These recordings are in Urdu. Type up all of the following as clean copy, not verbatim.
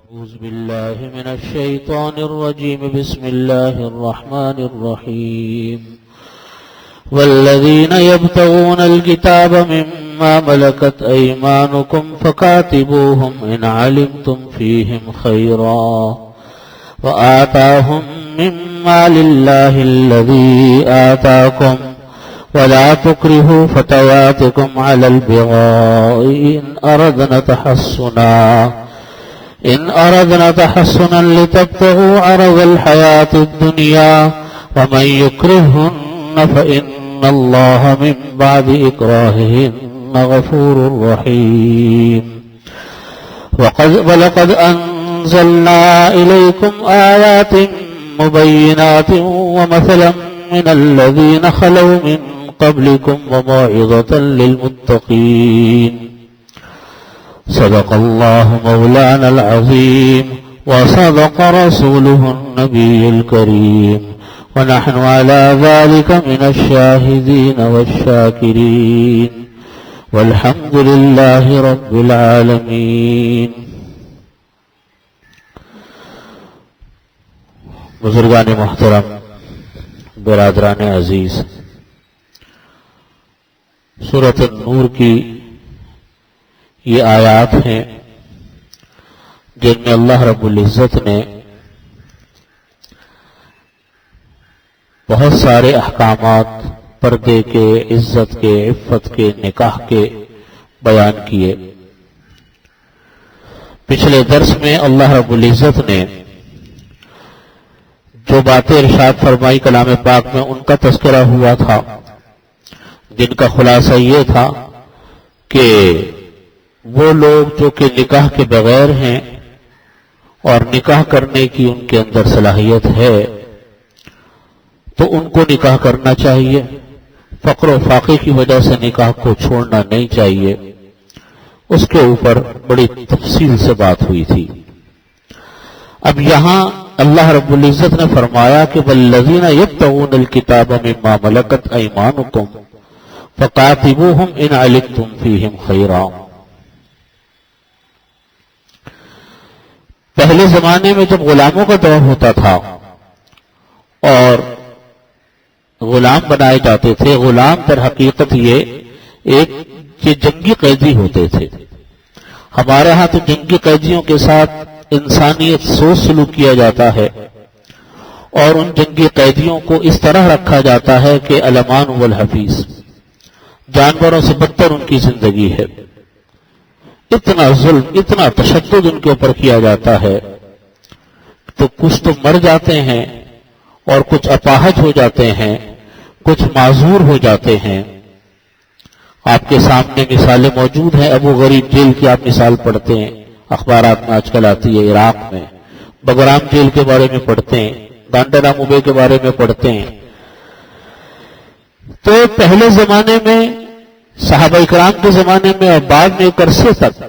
أعوذ بالله من الشيطان الرجيم. بسم الله الرحمن الرحيم. والذين يبتغون الكتاب مما ملكت أيمانكم فكاتبوهم إن علمتم فيهم خيرا وآتاهم مما لله الذي آتاكم ولا تكرهوا فتياتكم على البغاء إن أردنا تحصنا لتبتغوا عرض الحياة الدنيا ومن يكرههن فإن الله من بعد إكراههن غفور رحيم. ولقد أنزلنا إليكم آيات مبينات ومثلا من الذين خلوا من قبلكم وموعظة للمتقين. صدق الله مولانا العظيم وصدق رسوله النبي الكريم ونحن على ذلك من الشاهدين والشاكرين والحمد لله رب العالمين. بزرگان محترم، برادران عزیز، سورۃ النور کی یہ آیات ہیں جن میں اللہ رب العزت نے بہت سارے احکامات پردے کے، عزت کے، عفت کے، نکاح کے بیان کیے. پچھلے درس میں اللہ رب العزت نے جو باتیں ارشاد فرمائی کلام پاک میں ان کا تذکرہ ہوا تھا، جن کا خلاصہ یہ تھا کہ وہ لوگ جو کہ نکاح کے بغیر ہیں اور نکاح کرنے کی ان کے اندر صلاحیت ہے تو ان کو نکاح کرنا چاہیے. فقر و فاقے کی وجہ سے نکاح کو چھوڑنا نہیں چاہیے. اس کے اوپر بڑی تفصیل سے بات ہوئی تھی. اب یہاں اللہ رب العزت نے فرمایا کہ والذین یبتغون الکتاب مما ملکت ایمانکم فقاتبوہم ان علمتم فیہم خیرا. پہلے زمانے میں جب غلاموں کا دور ہوتا تھا اور غلام بنائے جاتے تھے، غلام در حقیقت یہ جنگی قیدی ہوتے تھے. ہمارے ہاں تو جنگی قیدیوں کے ساتھ انسانیت سوچ سلوک کیا جاتا ہے اور ان جنگی قیدیوں کو اس طرح رکھا جاتا ہے کہ الامان والحفیظ، جانوروں سے بدتر ان کی زندگی ہے. اتنا ظلم، اتنا تشدد ان کے اوپر کیا جاتا ہے تو کچھ تو مر جاتے ہیں اور کچھ اپاہج ہو جاتے ہیں، کچھ معذور ہو جاتے ہیں. آپ کے سامنے مثالیں موجود ہیں. ابو غریب جیل کی آپ مثال پڑھتے ہیں، اخبارات میں آج کل آتی ہے. عراق میں بگرام جیل کے بارے میں پڑھتے ہیں، گانڈرا موبے کے بارے میں پڑھتے ہیں. تو پہلے زمانے میں، صحابہ کرام کے زمانے میں اور بعد میں ایک عرصے تک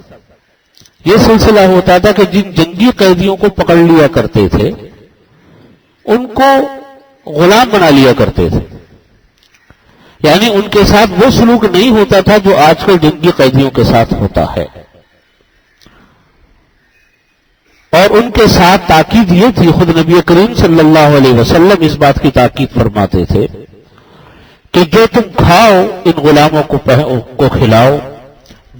یہ سلسلہ ہوتا تھا کہ جن جنگی قیدیوں کو پکڑ لیا کرتے تھے ان کو غلام بنا لیا کرتے تھے. یعنی ان کے ساتھ وہ سلوک نہیں ہوتا تھا جو آج کل جنگی قیدیوں کے ساتھ ہوتا ہے. اور ان کے ساتھ تاکید یہ تھی، خود نبی کریم صلی اللہ علیہ وسلم اس بات کی تاکید فرماتے تھے کہ جو تم کھاؤ ان غلاموں کو کھلاؤ،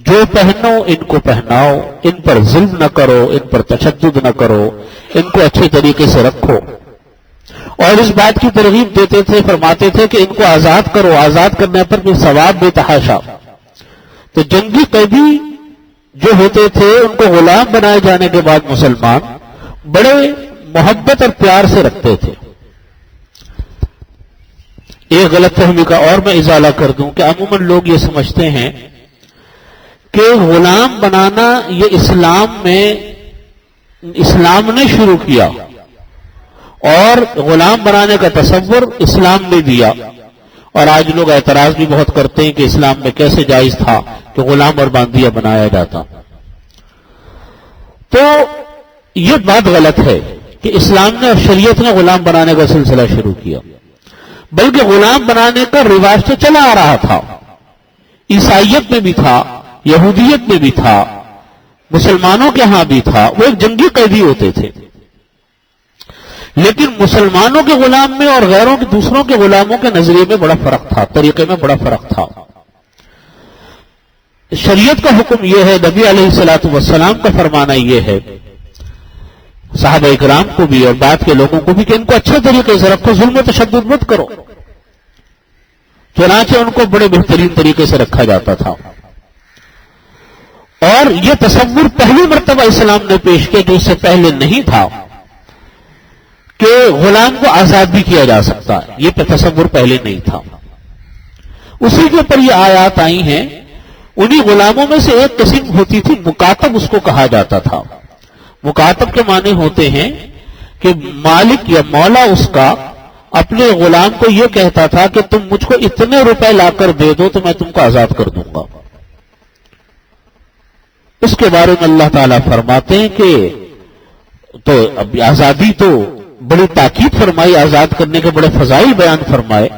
جو پہنو ان کو پہناؤ، ان پر ظلم نہ کرو، ان پر تشدد نہ کرو، ان کو اچھے طریقے سے رکھو. اور اس بات کی ترغیب دیتے تھے، فرماتے تھے کہ ان کو آزاد کرو، آزاد کرنے پر بھی ثواب بے تحاشا. تو جنگی قیدی جو ہوتے تھے ان کو غلام بنائے جانے کے بعد مسلمان بڑے محبت اور پیار سے رکھتے تھے. ایک غلط فہمی کا اور میں ازالہ کر دوں کہ عموماً لوگ یہ سمجھتے ہیں کہ غلام بنانا یہ اسلام نے شروع کیا اور غلام بنانے کا تصور اسلام نے دیا. اور آج لوگ اعتراض بھی بہت کرتے ہیں کہ اسلام میں کیسے جائز تھا کہ غلام اور باندیا بنایا جاتا. تو یہ بات غلط ہے کہ اسلام نے اور شریعت نے غلام بنانے کا سلسلہ شروع کیا، بلکہ غلام بنانے کا رواج تو چلا آ رہا تھا. عیسائیت میں بھی تھا، یہودیت میں بھی تھا، مسلمانوں کے ہاں بھی تھا، وہ ایک جنگی قیدی ہوتے تھے، لیکن مسلمانوں کے غلام میں اور غیروں کے دوسروں کے غلاموں کے نظریے میں بڑا فرق تھا، طریقے میں بڑا فرق تھا۔ شریعت کا حکم یہ ہے، نبی علیہ الصلوۃ والسلام کا فرمانا یہ ہے صحابہ اکرام کو بھی اور بعد کے لوگوں کو بھی کہ ان کو اچھے طریقے سے رکھو، ظلم و تشدد مت کرو۔ چنانچہ ان کو بڑے بہترین طریقے سے رکھا جاتا تھا، اور یہ تصور پہلی مرتبہ اسلام نے پیش کیا جو اس سے پہلے نہیں تھا کہ غلام کو آزاد بھی کیا جا سکتا ہے، یہ تصور پہلے نہیں تھا۔ اسی کے اوپر یہ آیات آئی ہیں۔ انہی غلاموں میں سے ایک قسم ہوتی تھی مکاتب، اس کو کہا جاتا تھا۔ مکاتب کے معنی ہوتے ہیں کہ مالک یا مولا اس کا اپنے غلام کو یہ کہتا تھا کہ تم مجھ کو اتنے روپے لا کر دے دو تو میں تم کو آزاد کر دوں گا۔ اس کے بارے میں اللہ تعالیٰ فرماتے ہیں کہ تو اب آزادی تو بڑی تاکید فرمائی، آزاد کرنے کے بڑے فضائل بیان فرمائے۔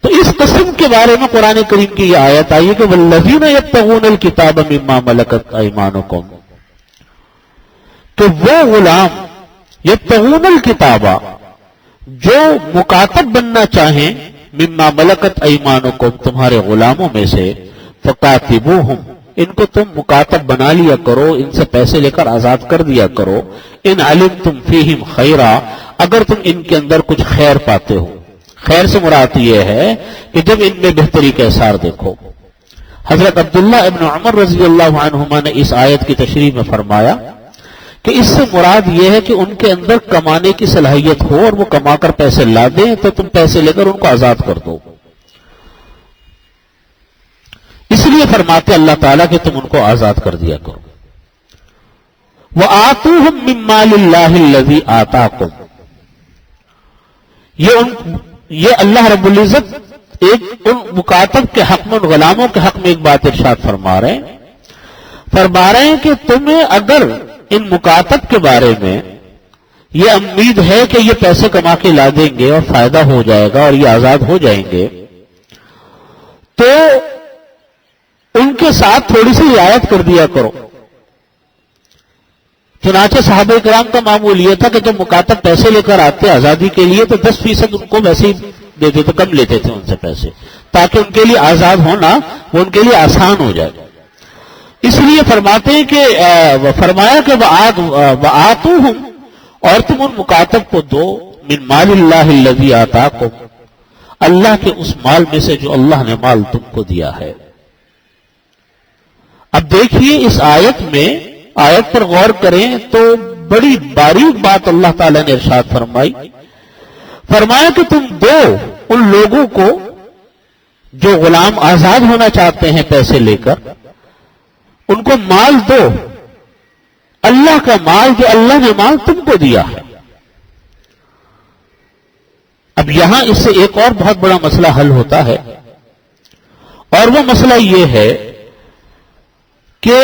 تو اس قسم کے بارے میں قرآن کریم کی یہ آیت آئی ہے کہ والذین یبتغون الکتاب مما ملکت ایمانکم، کہ وہ غلام یبتغون الکتاب جو مکاتب بننا چاہیں مما ملکت ایمانکم تمہارے غلاموں میں سے، فکاتبوہم ان کو تم مکاتب بنا لیا کرو، ان سے پیسے لے کر آزاد کر دیا کرو، ان علمتم فیہم خیرا اگر تم ان کے اندر کچھ خیر پاتے ہو۔ خیر سے مراد یہ ہے کہ جب ان میں بہتری کا اثار دیکھو۔ حضرت عبداللہ ابن عمر رضی اللہ عنہما نے اس آیت کی تشریح میں فرمایا کہ اس سے مراد یہ ہے کہ ان کے اندر کمانے کی صلاحیت ہو اور وہ کما کر پیسے لا دیں تو تم پیسے لے کر ان کو آزاد کر دو۔ اس لیے فرماتے اللہ تعالیٰ کہ تم ان کو آزاد کر دیا کرو۔ وَآتُوهُم مِّن مَّالِ اللَّهِ الَّذِي آتَاكُمْ، یہ اللہ رب العزت ایک ان مکاتب کے حق میں، ان غلاموں کے حق میں ایک بات ارشاد فرما رہے ہیں کہ تمہیں اگر ان مکاتب کے بارے میں یہ امید ہے کہ یہ پیسے کما کے لا دیں گے اور فائدہ ہو جائے گا اور یہ آزاد ہو جائیں گے، تو ان کے ساتھ تھوڑی سی رعایت کر دیا کرو۔ چنانچہ صحابہ کرام کا معمول یہ تھا کہ جب مکاتب پیسے لے کر آتے آزادی کے لیے تو 10% ان کو ویسے ہی دیتے تھے، کم لیتے تھے ان سے پیسے، تاکہ ان کے لیے آزاد ہونا وہ ان کے لیے آسان ہو جائے۔ اس لیے فرماتے ہیں کہ فرمایا کہ وآتوہم اور تم ان مکاتب کو دو من مال اللہ الذی آتاکم اللہ کے اس مال میں سے جو اللہ نے مال تم کو دیا ہے۔ اب دیکھیے اس آیت میں، آیت پر غور کریں تو بڑی باریک بات اللہ تعالیٰ نے ارشاد فرمائی۔ فرمایا کہ تم دو ان لوگوں کو جو غلام آزاد ہونا چاہتے ہیں پیسے لے کر، ان کو مال دو، اللہ کا مال جو اللہ نے مال تم کو دیا ہے۔ اب یہاں اس سے ایک اور بہت بڑا مسئلہ حل ہوتا ہے، اور وہ مسئلہ یہ ہے کہ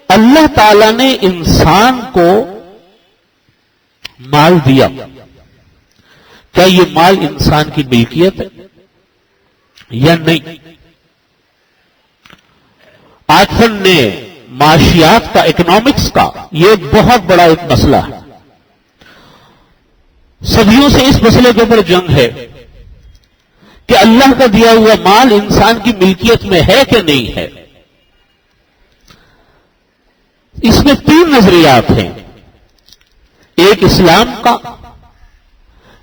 اللہ تعالیٰ نے انسان کو مال دیا، کیا یہ مال انسان کی ملکیت ہے یا نہیں؟ آج فن نے معاشیات کا، اکنامکس کا یہ بہت بڑا ایک مسئلہ ہے۔ صدیوں سے اس مسئلے کے اوپر جنگ ہے کہ اللہ کا دیا ہوا مال انسان کی ملکیت میں ہے کہ نہیں ہے۔ اس میں 3 نظریات ہیں، ایک اسلام کا،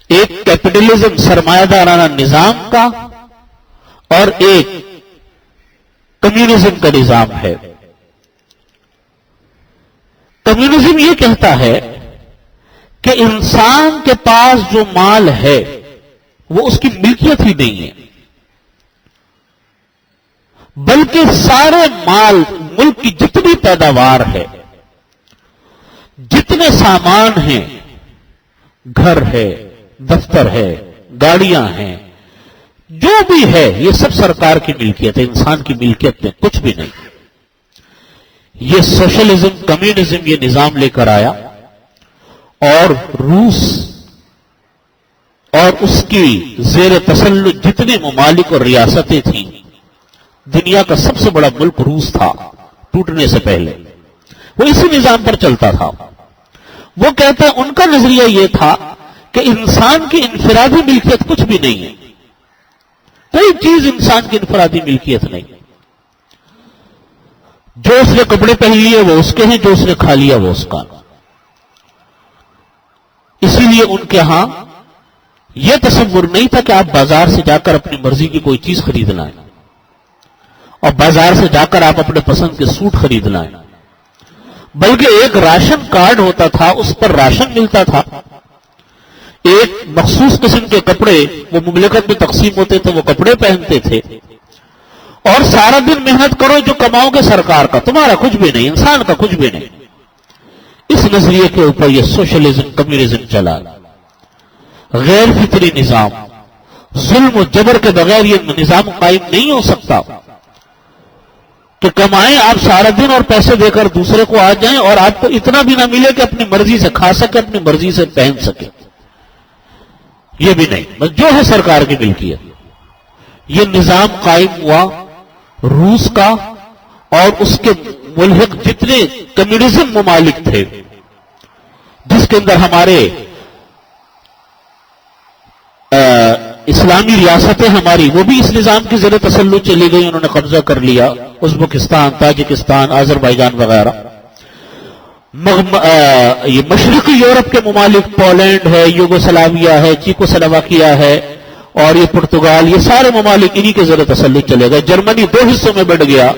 ایک کیپٹلزم سرمایہ دارانہ نظام کا، اور ایک کمیونزم کا نظام ہے۔ کمیونزم یہ کہتا ہے کہ انسان کے پاس جو مال ہے وہ اس کی ملکیت ہی نہیں ہے، بلکہ سارے مال، ملک کی جتنی پیداوار ہے، جتنے سامان ہیں، گھر ہے، دفتر ہے، گاڑیاں ہیں، جو بھی ہے یہ سب سرکار کی ملکیت ہے، انسان کی ملکیت میں کچھ بھی نہیں۔ یہ سوشلزم، کمیونزم یہ نظام لے کر آیا، اور روس اور اس کی زیر تسلط جتنے ممالک اور ریاستیں تھیں، دنیا کا سب سے بڑا ملک روس تھا ٹوٹنے سے پہلے، وہ اسی نظام پر چلتا تھا. وہ کہتے ہیں ان کا نظریہ یہ تھا کہ انسان کی انفرادی ملکیت کچھ بھی نہیں ہے، کوئی چیز انسان کی انفرادی ملکیت نہیں. جو اس نے کپڑے پہن لیے وہ اس کے ہیں، جو اس نے کھا لیا وہ اس کا. اسی لیے ان کے ہاں یہ تصور نہیں تھا کہ آپ بازار سے جا کر اپنی مرضی کی کوئی چیز خرید لائیں اور بازار سے جا کر آپ اپنے پسند کے سوٹ خرید لائیں، بلکہ ایک راشن کارڈ ہوتا تھا، اس پر راشن ملتا تھا. ایک مخصوص قسم کے کپڑے وہ مملکت میں تقسیم ہوتے تھے، وہ کپڑے پہنتے تھے. اور سارا دن محنت کرو، جو کماؤ گے سرکار کا، تمہارا کچھ بھی نہیں، انسان کا کچھ بھی نہیں. اس نظریے کے اوپر یہ سوشلزم کمیونزم چلا. غیر فطری نظام، ظلم و جبر کے بغیر یہ نظام قائم نہیں ہو سکتا کہ کمائیں آپ سارا دن اور پیسے دے کر دوسرے کو آ جائیں اور آپ کو اتنا بھی نہ ملے کہ اپنی مرضی سے کھا سکے، اپنی مرضی سے پہن سکے. یہ بھی نہیں، بس جو ہے سرکار کی ملکیت. یہ نظام قائم ہوا روس کا اور اس کے ملحق جتنے کمیونزم ممالک تھے، جس کے اندر ہمارے اسلامی ریاستیں ہماری وہ بھی اس نظام کی زیر تسلط چلی گئی، انہوں نے قبضہ کر لیا. ازبکستان، تاجکستان، آذربائیجان وغیرہ. یہ مشرقی یورپ کے ممالک، پولینڈ ہے، یوگوسلاویا ہے، چیکوسلواکیا ہے اور یہ پرتگال، یہ سارے ممالک انہی کے زیر تسلط چلے گئے. جرمنی دو حصوں میں بٹ گیا،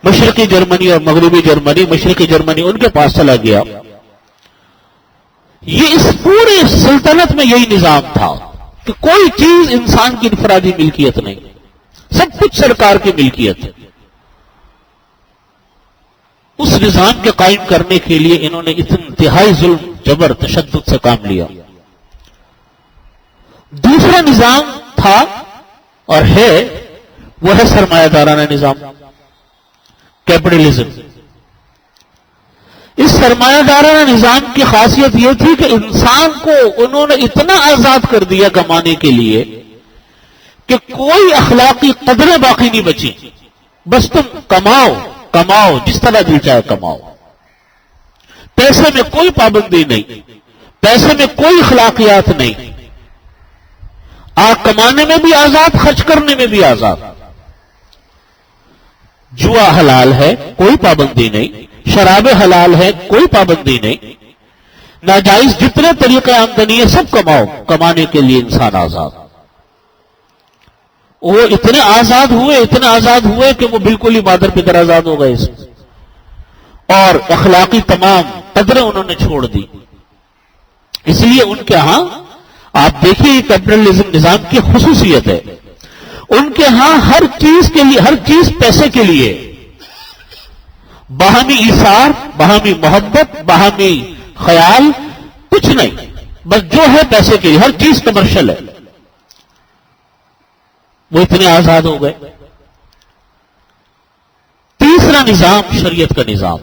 مشرقی جرمنی اور مغربی جرمنی. مشرقی جرمنی ان کے پاس چلا گیا. یہ اس پوری سلطنت میں یہی نظام تھا کہ کوئی چیز انسان کی انفرادی ملکیت نہیں، سب کچھ سرکار کی ملکیت ہے. اس نظام کے قائم کرنے کے لیے انہوں نے انتہائی ظلم، جبر، تشدد سے کام لیا. دوسرا نظام تھا اور ہے، وہ ہے سرمایہ دارانہ نظام، کیپٹلزم. اس سرمایہ دارانہ نظام کی خاصیت یہ تھی کہ انسان کو انہوں نے اتنا آزاد کر دیا کمانے کے لیے کہ کوئی اخلاقی قدریں باقی نہیں بچی. بس تم کماؤ، کماؤ، جس طرح دل چاہے کماؤ. پیسے میں کوئی پابندی نہیں، پیسے میں کوئی اخلاقیات نہیں. آپ کمانے میں بھی آزاد، خرچ کرنے میں بھی آزاد. جوا حلال ہے، کوئی پابندی نہیں. شراب حلال ہے، کوئی پابندی نہیں. ناجائز جتنے طریقے آمدنی ہے سب کماؤ، کمانے کے لیے انسان آزاد. وہ اتنے آزاد ہوئے کہ وہ بالکل ہی مادر پدر آزاد ہو گئے اس میں. اور اخلاقی تمام قدریں انہوں نے چھوڑ دی. اس لیے ان کے ہاں آپ دیکھیے یہ کیپٹلزم نظام کی خصوصیت ہے، ان کے ہاں ہر چیز کے لیے، ہر چیز پیسے کے لیے. باہمی ایثار، باہمی محبت، باہمی خیال کچھ نہیں، بس جو ہے پیسے کے لیے. ہر چیز کمرشل ہے. وہ اتنے آزاد ہو گئے. تیسرا نظام شریعت کا نظام.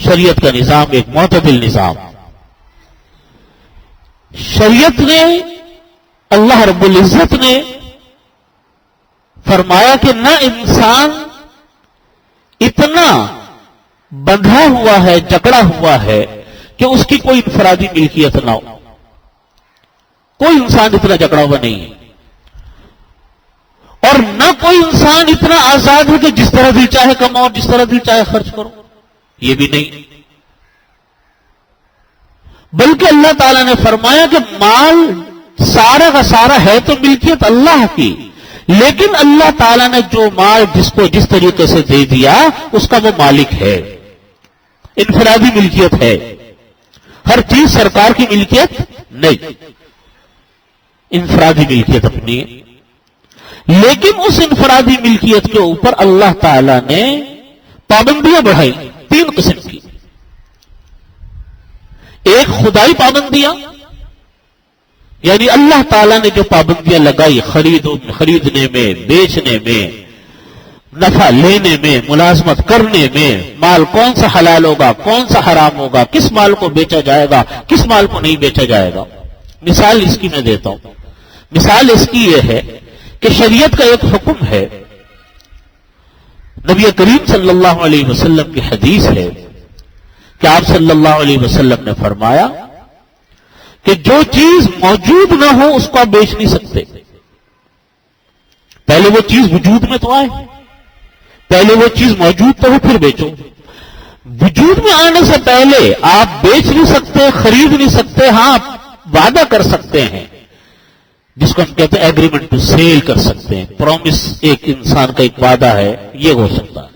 شریعت کا نظام ایک معتدل نظام. شریعت نے، اللہ رب العزت نے فرمایا کہ نہ انسان اتنا بندھا ہوا ہے، جکڑا ہوا ہے کہ اس کی کوئی انفرادی ملکیت نہ ہو. کوئی انسان اتنا جکڑا ہوا نہیں ہے. اور نہ کوئی انسان اتنا آزاد ہے کہ جس طرح دل چاہے کماؤ، جس طرح دل چاہے خرچ کرو. یہ بھی نہیں. بلکہ اللہ تعالیٰ نے فرمایا کہ مال سارا کا سارا ہے تو ملکیت اللہ کی، لیکن اللہ تعالیٰ نے جو مال جس کو جس طریقے سے دے دیا اس کا وہ مالک ہے. انفرادی ملکیت ہے. ہر چیز سرکار کی ملکیت نہیں، انفرادی ملکیت اپنی ہے. لیکن اس انفرادی ملکیت کے اوپر اللہ تعالیٰ نے پابندیاں بڑھائی، 3 قسم کی. ایک خدائی پابندیاں، یعنی اللہ تعالیٰ نے جو پابندیاں لگائی خریدنے میں، بیچنے میں، نفع لینے میں، ملازمت کرنے میں، مال کون سا حلال ہوگا، کون سا حرام ہوگا، کس مال کو بیچا جائے گا، کس مال کو نہیں بیچا جائے گا. مثال اس کی میں دیتا ہوں. مثال اس کی یہ ہے کہ شریعت کا ایک حکم ہے، نبی کریم صلی اللہ علیہ وسلم کی حدیث ہے کہ آپ صلی اللہ علیہ وسلم نے فرمایا کہ جو چیز موجود نہ ہو اس کو آپ بیچ نہیں سکتے، پہلے وہ چیز وجود میں تو آئے، پہلے وہ چیز موجود تو ہو پھر بیچو۔ وجود میں آنے سے پہلے آپ بیچ نہیں سکتے، خرید نہیں سکتے، ہاں وعدہ کر سکتے ہیں جس کو ہم کہتے ہیں ایگریمنٹ ٹو سیل کر سکتے ہیں، پرومس ایک انسان کا ایک وعدہ ہے، یہ ہو سکتا ہے،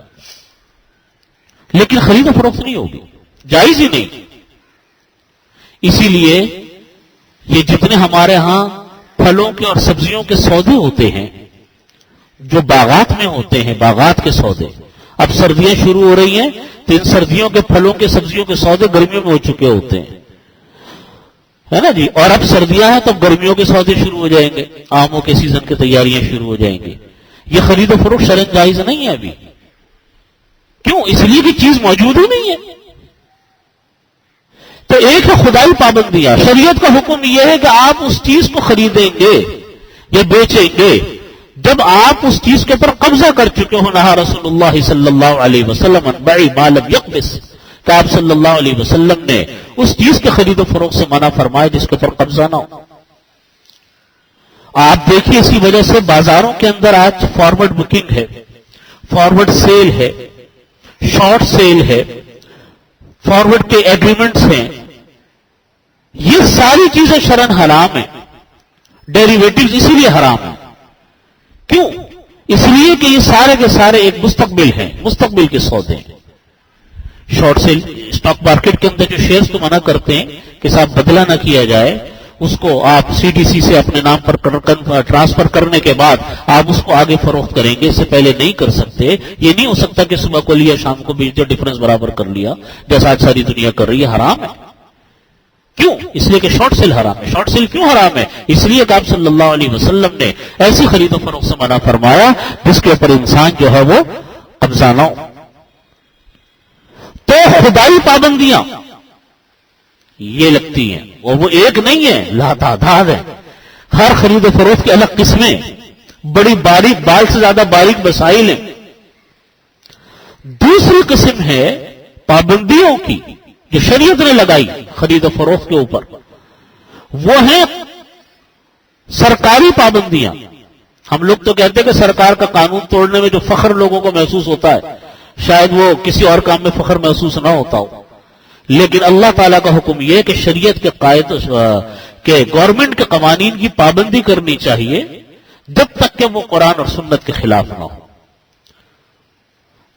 لیکن خرید و فروخت نہیں ہوگی، جائز ہی نہیں۔ اسی لیے یہ جتنے ہمارے ہاں پھلوں کے اور سبزیوں کے سودے ہوتے ہیں جو باغات میں ہوتے ہیں، باغات کے سودے، اب سردیاں شروع ہو رہی ہیں تو ان سردیوں کے پھلوں کے سبزیوں کے سودے گرمیوں میں ہو چکے ہوتے ہیں، ہے نا جی، اور اب سردیاں ہیں تو گرمیوں کے سودے شروع ہو جائیں گے، آموں کے سیزن کی تیاریاں شروع ہو جائیں گی۔ یہ خرید و فروخت شرعاً جائز نہیں ہے ابھی، کیوں؟ اس لیے کہ چیز موجود ہی نہیں ہے۔ تو ایک ہے خدائی پابندیاں، شریعت کا حکم یہ ہے کہ آپ اس چیز کو خریدیں گے یا بیچیں گے جب آپ اس چیز کے اوپر قبضہ کر چکے ہو۔ نہا رسول اللہ صلی اللہ علیہ وسلم عن بیع ما لم یقبض، کہ آپ صلی اللہ علیہ وسلم نے اس چیز کے خرید و فروخت سے منع فرمایا جس کے اوپر قبضہ نہ ہو۔ آپ دیکھیے اسی وجہ سے بازاروں کے اندر آج فارورڈ بکنگ ہے، فارورڈ سیل ہے، شارٹ سیل ہے، فارورڈ کے ایگریمنٹس ہیں، یہ ساری چیزیں شرعاً حرام ہیں۔ ڈیریویٹیوز اسی لیے حرام ہیں، کیوں؟ اس لیے کہ یہ سارے کے سارے ایک مستقبل ہیں، مستقبل کے سودے ہیں۔ شارٹ سیل اسٹاک مارکیٹ کے اندر جو شیئرز کو منع کرتے ہیں کہ صاحب بدلہ نہ کیا جائے، اس کو آپ سی ڈی سی سے اپنے نام پر ٹرانسفر کرنے کے بعد آپ اس کو آگے فروخت کریں گے، اس سے پہلے نہیں کر سکتے۔ یہ نہیں ہو سکتا کہ صبح کو لیا شام کو بیچ دیا، ڈفرنس برابر کر لیا جیسا آج ساری دنیا کر رہی ہے، حرام ہے۔ کیوں؟ اس لیے کہ شارٹ سیل حرام ہے۔ شارٹ سیل کیوں حرام ہے؟ اس لیے کہ آپ صلی اللہ علیہ وسلم نے ایسی خرید و فروخت سے منع فرمایا جس کے اوپر انسان جو ہے وہ قبضہ نہ ہو۔ تو خدائی پابندیاں یہ لگتی ہیں، اور وہ ایک نہیں ہے، لاتعداد ہے۔ ہر خرید و فروخت کی الگ قسمیں، بڑی باریک، بال سے زیادہ باریک مسائل ہیں۔ دوسری قسم ہے پابندیوں کی جو شریعت نے لگائی خرید و فروخت کے اوپر، وہ ہیں سرکاری پابندیاں۔ ہم لوگ تو کہتے ہیں کہ سرکار کا قانون توڑنے میں جو فخر لوگوں کو محسوس ہوتا ہے، شاید وہ کسی اور کام میں فخر محسوس نہ ہوتا ہو، لیکن اللہ تعالیٰ کا حکم یہ ہے کہ شریعت کے قائد کہ گورنمنٹ کے قوانین کی پابندی کرنی چاہیے جب تک کہ وہ قرآن اور سنت کے خلاف نہ ہو۔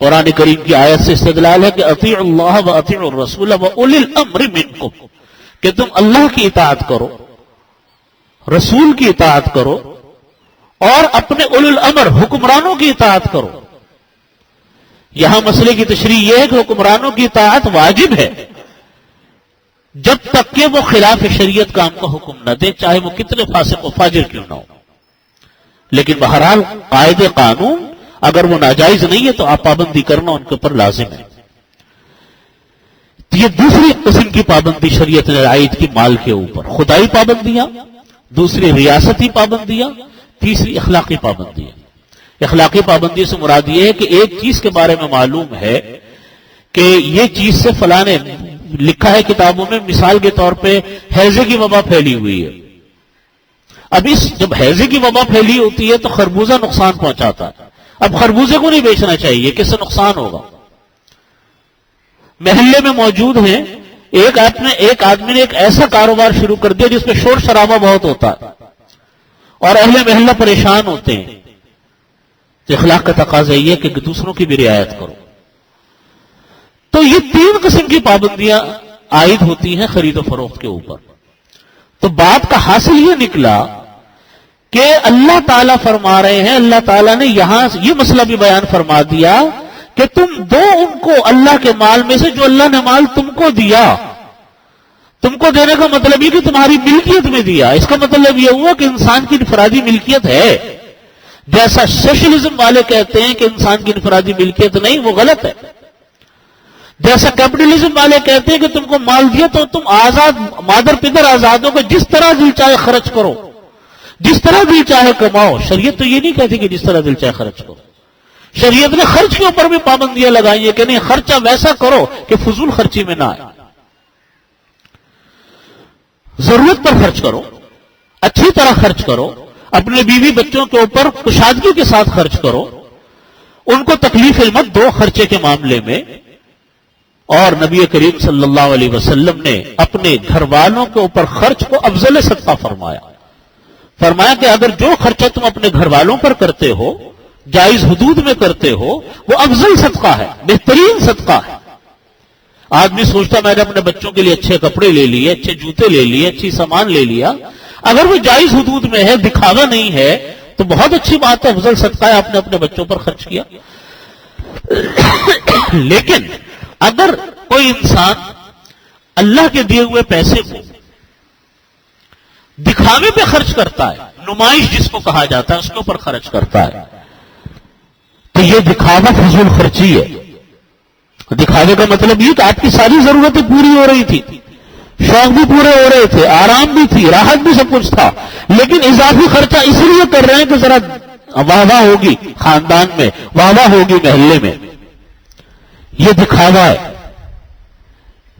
قرآن کریم کی آیت سے استدلال ہے کہ اطیعوا اللہ و اطیعوا الرسول و اولی الامر منکم، کہ تم اللہ کی اطاعت کرو، رسول کی اطاعت کرو، اور اپنے اولی الامر حکمرانوں کی اطاعت کرو۔ یہاں مسئلے کی تشریح یہ ہے کہ حکمرانوں کی اطاعت واجب ہے جب تک کہ وہ خلاف شریعت کام کا حکم نہ دے، چاہے وہ کتنے فاسق و فاجر کیوں نہ ہو۔ لیکن بہرحال قاعدے قانون اگر وہ ناجائز نہیں ہے تو آپ پابندی کرنا ان کے اوپر لازم ہے۔ یہ دوسری قسم کی پابندی شریعت نے عائد کی مال کے اوپر، خدائی پابندیاں، دوسری ریاستی پابندیاں، تیسری اخلاقی پابندیاں۔ اخلاقی پابندی سے مراد یہ ہے کہ ایک چیز کے بارے میں معلوم ہے کہ یہ چیز سے فلاں نے لکھا ہے کتابوں میں، مثال کے طور پہ ہیضے کی وبا پھیلی ہوئی ہے۔ اب جب ہیضے کی وبا پھیلی ہوتی ہے تو خربوزہ نقصان پہنچاتا ہے، اب خربوزے کو نہیں بیچنا چاہیے، کس سے نقصان ہوگا؟ محلے میں موجود ہیں، ایک آدمی نے ایک ایسا کاروبار شروع کر دیا جس پہ شور شرابہ بہت ہوتا ہے اور اہل محلہ پریشان ہوتے ہیں، تو اخلاق کا تقاضا یہ ہے کہ دوسروں کی بھی رعایت کرو۔ تو یہ تین قسم کی پابندیاں عائد ہوتی ہیں خرید و فروخت کے اوپر۔ تو بات کا حاصل یہ نکلا کہ اللہ تعالیٰ فرما رہے ہیں، اللہ تعالیٰ نے یہاں یہ مسئلہ بھی بیان فرما دیا کہ تم دو ان کو اللہ کے مال میں سے جو اللہ نے مال تم کو دیا۔ تم کو دینے کا مطلب یہ کہ تمہاری ملکیت میں دیا، اس کا مطلب یہ ہوا کہ انسان کی انفرادی ملکیت ہے۔ جیسا سوشلزم والے کہتے ہیں کہ انسان کی انفرادی ملکیت نہیں، وہ غلط ہے۔ جیسا کیپٹلزم والے کہتے ہیں کہ تم کو مال دیا تو تم آزاد، مادر پدر آزاد ہو کہ جس طرح دل چاہے خرچ کرو، جس طرح دل چاہے کماؤ۔ شریعت تو یہ نہیں کہتی کہ جس طرح دل چاہے خرچ کرو، شریعت نے خرچ کے اوپر بھی پابندیاں لگائی ہیں کہ نہیں، خرچہ ویسا کرو کہ فضول خرچی میں نہ آئے، ضرورت پر خرچ کرو، اچھی طرح خرچ کرو، اپنے بیوی بچوں کے اوپر کشادگی کے ساتھ خرچ کرو، ان کو تکلیف مت دو خرچے کے معاملے میں۔ اور نبی کریم صلی اللہ علیہ وسلم نے اپنے گھر والوں کے اوپر خرچ کو افضل صدقہ فرمایا کہ اگر جو خرچہ تم اپنے گھر والوں پر کرتے ہو، جائز حدود میں کرتے ہو، وہ افضل صدقہ ہے، بہترین صدقہ ہے۔ آدمی سوچتا میں نے اپنے بچوں کے لیے اچھے کپڑے لے لیے، اچھے جوتے لے لیے، اچھی سامان لے لیا، اگر وہ جائز حدود میں ہے، دکھاوا نہیں ہے، تو بہت اچھی بات ہے، افضل صدقہ ہے، آپ نے اپنے بچوں پر خرچ کیا۔ لیکن اگر کوئی انسان اللہ کے دیے ہوئے پیسے کو دکھاوے پہ خرچ کرتا ہے، نمائش جس کو کہا جاتا ہے، اس کے اوپر خرچ کرتا ہے، تو یہ دکھاوا فضول خرچی ہے۔ دکھاوے کا مطلب یہ کہ آپ کی ساری ضرورتیں پوری ہو رہی تھی، شوق بھی پورے ہو رہے تھے، آرام بھی تھی، راحت بھی، سب کچھ تھا، لیکن اضافی خرچہ اس لیے کر رہے ہیں کہ ذرا واہ واہ ہوگی خاندان میں، واہ واہ ہوگی محلے میں۔ یہ دکھاوا ہے۔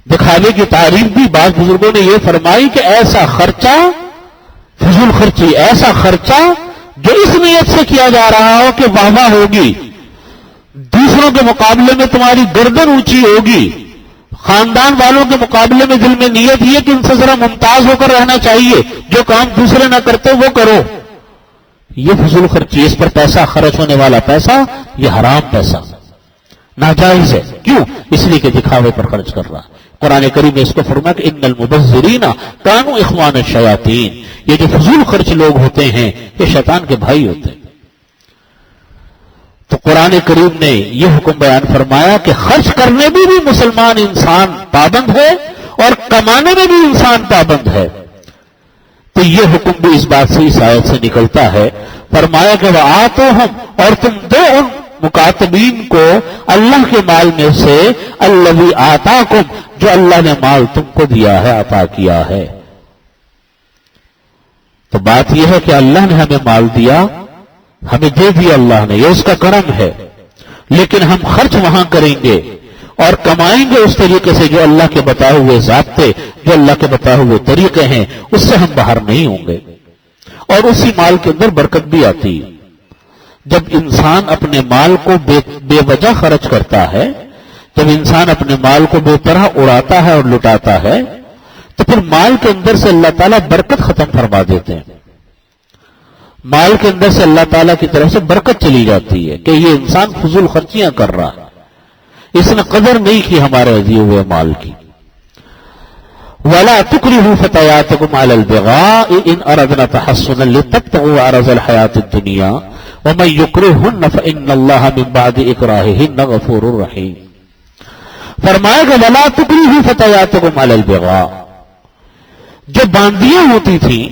دکھاوے کی تعریف بھی بعض بزرگوں نے یہ فرمائی کہ ایسا خرچہ، فضول خرچی، ایسا خرچہ جو اس نیت سے کیا جا رہا ہو کہ واہ واہ ہوگی، دوسروں کے مقابلے میں تمہاری گردن اونچی ہوگی، خاندان والوں کے مقابلے میں دل میں نیت یہ کہ ان سے ذرا ممتاز ہو کر رہنا چاہیے، جو کام دوسرے نہ کرتے وہ کرو، یہ فضول خرچی، اس پر پیسہ خرچ ہونے والا پیسہ یہ حرام پیسہ، ناجائز ہے۔ کیوں؟ اس لیے کہ دکھاوے پر خرچ کر رہا ہے۔ قرآن کریم نے اس کو فرمایا کہ ان المبذرین کانوا اخوان الشیاطین، یہ جو فضول خرچ لوگ ہوتے ہیں یہ شیطان کے بھائی ہوتے ہیں۔ تو قرآن کریم نے یہ حکم بیان فرمایا کہ خرچ کرنے میں بھی مسلمان انسان پابند ہے اور کمانے میں بھی انسان پابند ہے۔ تو یہ حکم بھی اس بات سے، اس آیت سے نکلتا ہے۔ فرمایا کہ وَآتُوهُمْ، اور تم دو ان مکاتبین کو اللہ کے مال میں سے، الذی آتاکم، جو اللہ نے مال تم کو دیا ہے، عطا کیا ہے۔ تو بات یہ ہے کہ اللہ نے ہمیں مال دیا، ہمیں دے دیا اللہ نے، یہ اس کا کرم ہے، لیکن ہم خرچ وہاں کریں گے اور کمائیں گے اس طریقے سے جو اللہ کے بتائے ہوئے ضابطے، جو اللہ کے بتائے ہوئے طریقے ہیں، اس سے ہم باہر نہیں ہوں گے۔ اور اسی مال کے اندر برکت بھی آتی ہے۔ جب انسان اپنے مال کو بے وجہ خرچ کرتا ہے، جب انسان اپنے مال کو بے طرح اڑاتا ہے اور لٹاتا ہے، تو پھر مال کے اندر سے اللہ تعالیٰ برکت ختم فرما دیتے ہیں۔ مال کے اندر سے اللہ تعالیٰ کی طرف سے برکت چلی جاتی ہے کہ یہ انسان فضول خرچیاں کر رہا ہے، اس نے قدر نہیں کی ہمارے دیے ہوئے مال کی۔ وَلَا تُكْرِهُ فَتَيَاتِكُمْ عَلَى الْبِغَاءِ إِنْ أَرَدْنَا تَحَصُّنًا لِتَبْتَغُوا عَرَضَ الْحَيَاةِ الدُّنْيَا وَمَنْ يُكْرِهُنَّ فَإِنَّ اللَّهَ مِنْ بَعْدِ إِكْرَاهِهِنَّ غَفُورٌ رَحِيمٌ۔ فرمایا کہ وَلَا تُكْرِهُ فَتَيَاتِكُمْ عَلَى الْبِغَاءِ، جو باندیاں ہوتی تھیں،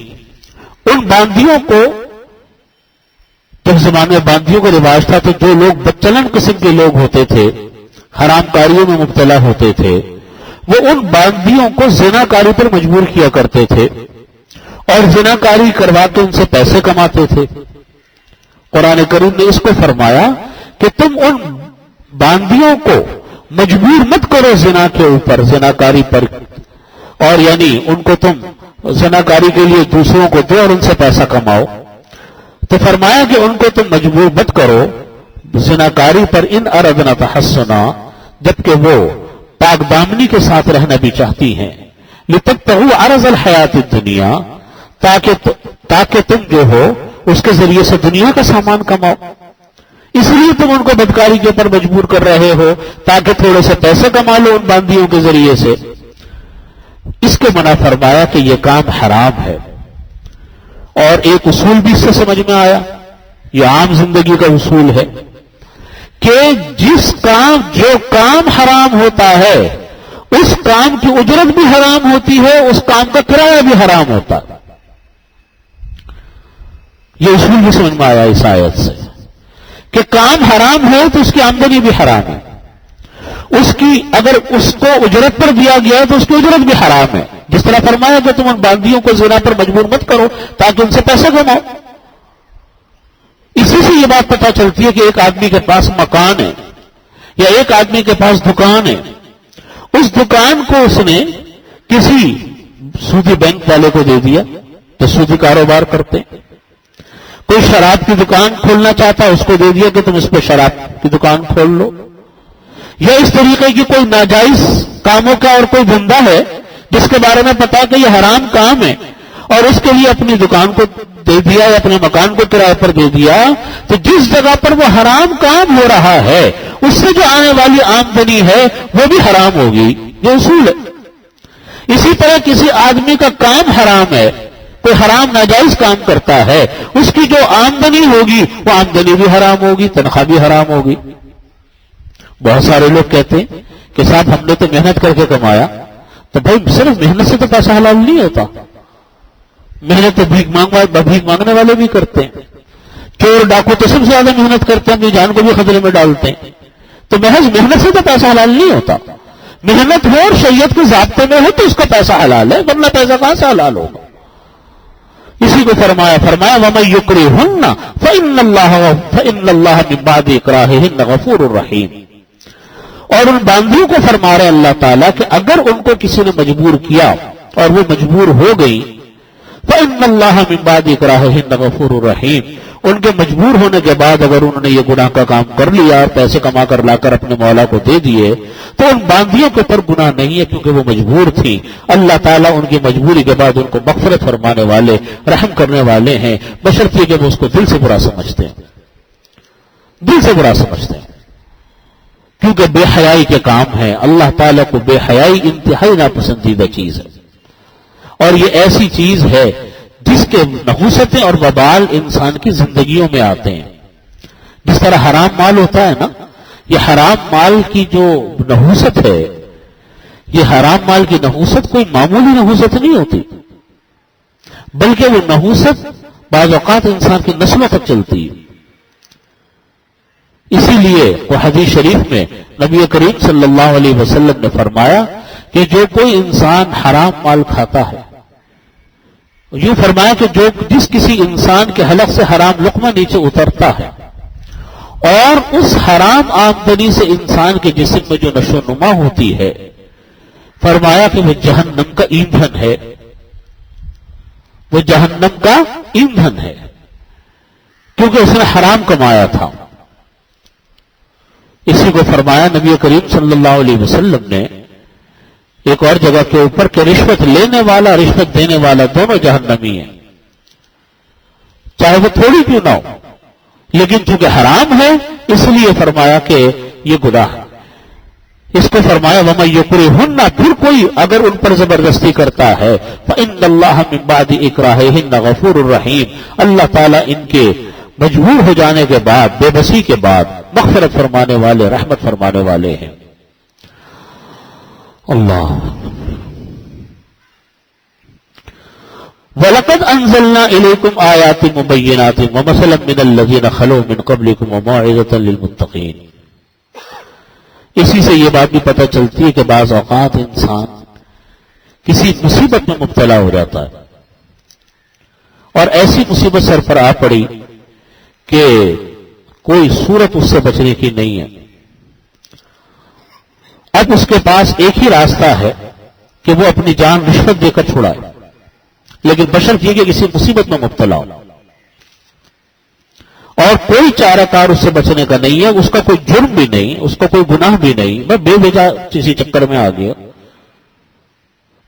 ان باندیوں کو، تو زمانے میں باندیوں کا رواج تھا، تو جو لوگ بدچلن قسم کے لوگ ہوتے تھے، حرام کاریوں میں مبتلا ہوتے تھے، وہ ان باندیوں کو زناکاری پر مجبور کیا کرتے تھے اور زناکاری کروا کے ان سے پیسے کماتے تھے۔ قرآن کریم نے اس کو فرمایا کہ تم ان باندیوں کو مجبور مت کرو زنا کے اوپر، زناکاری پر، اور یعنی ان کو تم زناکاری کے لیے دوسروں کو دو اور ان سے پیسہ کماؤ۔ تو فرمایا کہ ان کو تم مجبور مت کرو زناکاری پر، ان اردنا تحسنا، جبکہ وہ پاک دامنی کے ساتھ رہنا بھی چاہتی ہیں، لتبتغوا عرض الحیات الدنیا، تاکہ تم جو ہو اس کے ذریعے سے دنیا کا سامان کماؤ۔ اس لیے تم ان کو بدکاری کے اوپر مجبور کر رہے ہو تاکہ تھوڑے سے پیسے کما لو ان باندیوں کے ذریعے سے۔ اس کے منع فرمایا کہ یہ کام حرام ہے۔ اور ایک اصول بھی اس سے سمجھ میں آیا، یہ عام زندگی کا اصول ہے کہ جو کام حرام ہوتا ہے اس کام کی اجرت بھی حرام ہوتی ہے، اس کام کا کرایہ بھی حرام ہوتا ہے۔ یہ اصول بھی سمجھ میں آیا اس آیت سے کہ کام حرام ہے تو اس کی آمدنی بھی حرام ہے، اس کی اگر اس کو اجرت پر دیا گیا تو اس کی اجرت بھی حرام ہے۔ جس طرح فرمایا کہ تم ان باندیوں کو زنا پر مجبور مت کرو تاکہ ان سے پیسہ کماؤ، اسی سے یہ بات پتہ چلتی ہے کہ ایک آدمی کے پاس مکان ہے یا ایک آدمی کے پاس دکان ہے، اس دکان کو اس نے کسی سودی بینک والے کو دے دیا جو سودی کاروبار کرتے ہیں۔ کوئی شراب کی دکان کھولنا چاہتا اس کو دے دیا کہ تم اس پہ شراب کی دکان کھول لو، یا اس طریقے کی کوئی ناجائز کاموں کا اور کوئی دھندا ہے جس کے بارے میں پتا کہ یہ حرام کام ہے اور اس کے لیے اپنی دکان کو دے دیا یا اپنے مکان کو کرائے پر دے دیا، تو جس جگہ پر وہ حرام کام ہو رہا ہے اس سے جو آنے والی آمدنی ہے وہ بھی حرام ہوگی، یہ اصول ہے۔ اسی طرح کسی آدمی کا کام حرام ہے، کوئی حرام ناجائز کام کرتا ہے، اس کی جو آمدنی ہوگی وہ آمدنی بھی حرام ہوگی، تنخواہ بھی حرام ہوگی۔ بہت سارے لوگ کہتے ہیں کہ صاحب ہم نے تو محنت کر کے کمایا، تو بھائی صرف محنت سے تو پیسہ حلال نہیں ہوتا، محنت تو بھیک مانگنے والے بھی کرتے ہیں، چور ڈاکو تو سب سے زیادہ محنت کرتے ہیں، اپنی جان کو بھی خطرے میں ڈالتے ہیں، تو محض محنت سے تو پیسہ حلال نہیں ہوتا، محنت ہو اور شریعت کے ضابطے میں ہو تو اس کا پیسہ حلال ہے، ورنہ پیسہ کہاں سے حلال ہوگا۔ اسی کو فرمایا وَمَن يُكْرِهُنَّ فَإِنَّ اللَّهَ مِن بَعْدِ إِكْرَاهِهِنَّ غَفُورٌ رَحِيمٌ۔ اور ان باندیوں کو فرما رہے اللہ تعالیٰ کہ اگر ان کو کسی نے مجبور کیا اور وہ مجبور ہو گئی، فَإِنَّ اللَّهَ مِن بَعْدِ إِكْرَاهِهِنَّ غَفُورٌ رَحِيمٌ، ان کے مجبور ہونے کے بعد اگر انہوں نے یہ گناہ کا کام کر لیا اور پیسے کما کر لا کر اپنے مولا کو دے دیے تو ان باندیوں کے اوپر گناہ نہیں ہے، کیونکہ وہ مجبور تھی۔ اللہ تعالیٰ ان کی مجبوری کے بعد ان کو مغفرت فرمانے والے، رحم کرنے والے ہیں، بشرطیہ کہ وہ اس کو دل سے برا سمجھتے ہیں، دل سے برا سمجھتے ہیں، کیونکہ بے حیائی کے کام ہے۔ اللہ تعالیٰ کو بے حیائی انتہائی ناپسندیدہ چیز ہے، اور یہ ایسی چیز ہے جس کے نحوستیں اور وبال انسان کی زندگیوں میں آتے ہیں۔ جس طرح حرام مال ہوتا ہے نا، یہ حرام مال کی جو نحوست ہے، یہ حرام مال کی نحوست کوئی معمولی نحوست نہیں ہوتی، بلکہ وہ نحوست بعض اوقات انسان کی نسلوں تک چلتی ہے۔ اسی لیے وہ حدیث شریف میں نبی کریم صلی اللہ علیہ وسلم نے فرمایا کہ جو کوئی انسان حرام مال کھاتا ہے، یوں فرمایا کہ جس کسی انسان کے حلق سے حرام لقمہ نیچے اترتا ہے اور اس حرام آمدنی سے انسان کے جسم میں جو نشو و نما ہوتی ہے، فرمایا کہ وہ جہنم کا ایندھن ہے، وہ جہنم کا ایندھن ہے، کیونکہ اس نے حرام کمایا تھا۔ اسی کو فرمایا نبی کریم صلی اللہ علیہ وسلم نے ایک اور جگہ کے اوپر کہ رشوت لینے والا رشوت دینے والا دونوں جہنمی ہیں، چاہے وہ تھوڑی کیوں نہ ہو، لیکن چونکہ حرام ہے اس لیے فرمایا کہ یہ گناہ ہے۔ اس کو فرمایا وَمَن يُكْرِهُنَّ، پھر کوئی اگر ان پر زبردستی کرتا ہے فَإِنَّ اللَّهَ مِن بَعْدِ إِكْرَاهِهِنَّ غَفُورٌ رَحِيمٌ، اللہ تعالیٰ ان کے مجبور ہو جانے کے بعد، بے بسی کے بعد مغفرت فرمانے والے، رحمت فرمانے والے ہیں۔ اللہ وَلَقَدْ أَنزَلْنَا إِلَيْكُمْ آيَاتٍ مُبَيِّنَاتٍ وَمَثَلًا مِّنَ الَّذِينَ خَلَوْا مِن قَبْلِكُمْ وَمَوْعِظَةً لِّلْمُتَّقِينَ۔ اسی سے یہ بات بھی پتہ چلتی ہے کہ بعض اوقات انسان کسی مصیبت میں مبتلا ہو جاتا ہے اور ایسی مصیبت سر پر آ پڑی کہ کوئی صورت اس سے بچنے کی نہیں ہے۔ اب اس کے پاس ایک ہی راستہ ہے کہ وہ اپنی جان رشوت دے کر چھڑائے، لیکن بشرط یہ کہ کسی مصیبت میں مبتلا ہو، اور کوئی چارہ کار اس سے بچنے کا نہیں ہے، اس کا کوئی جرم بھی نہیں، اس کا کوئی گناہ بھی نہیں، میں بے وجہ کسی چکر میں آ گیا۔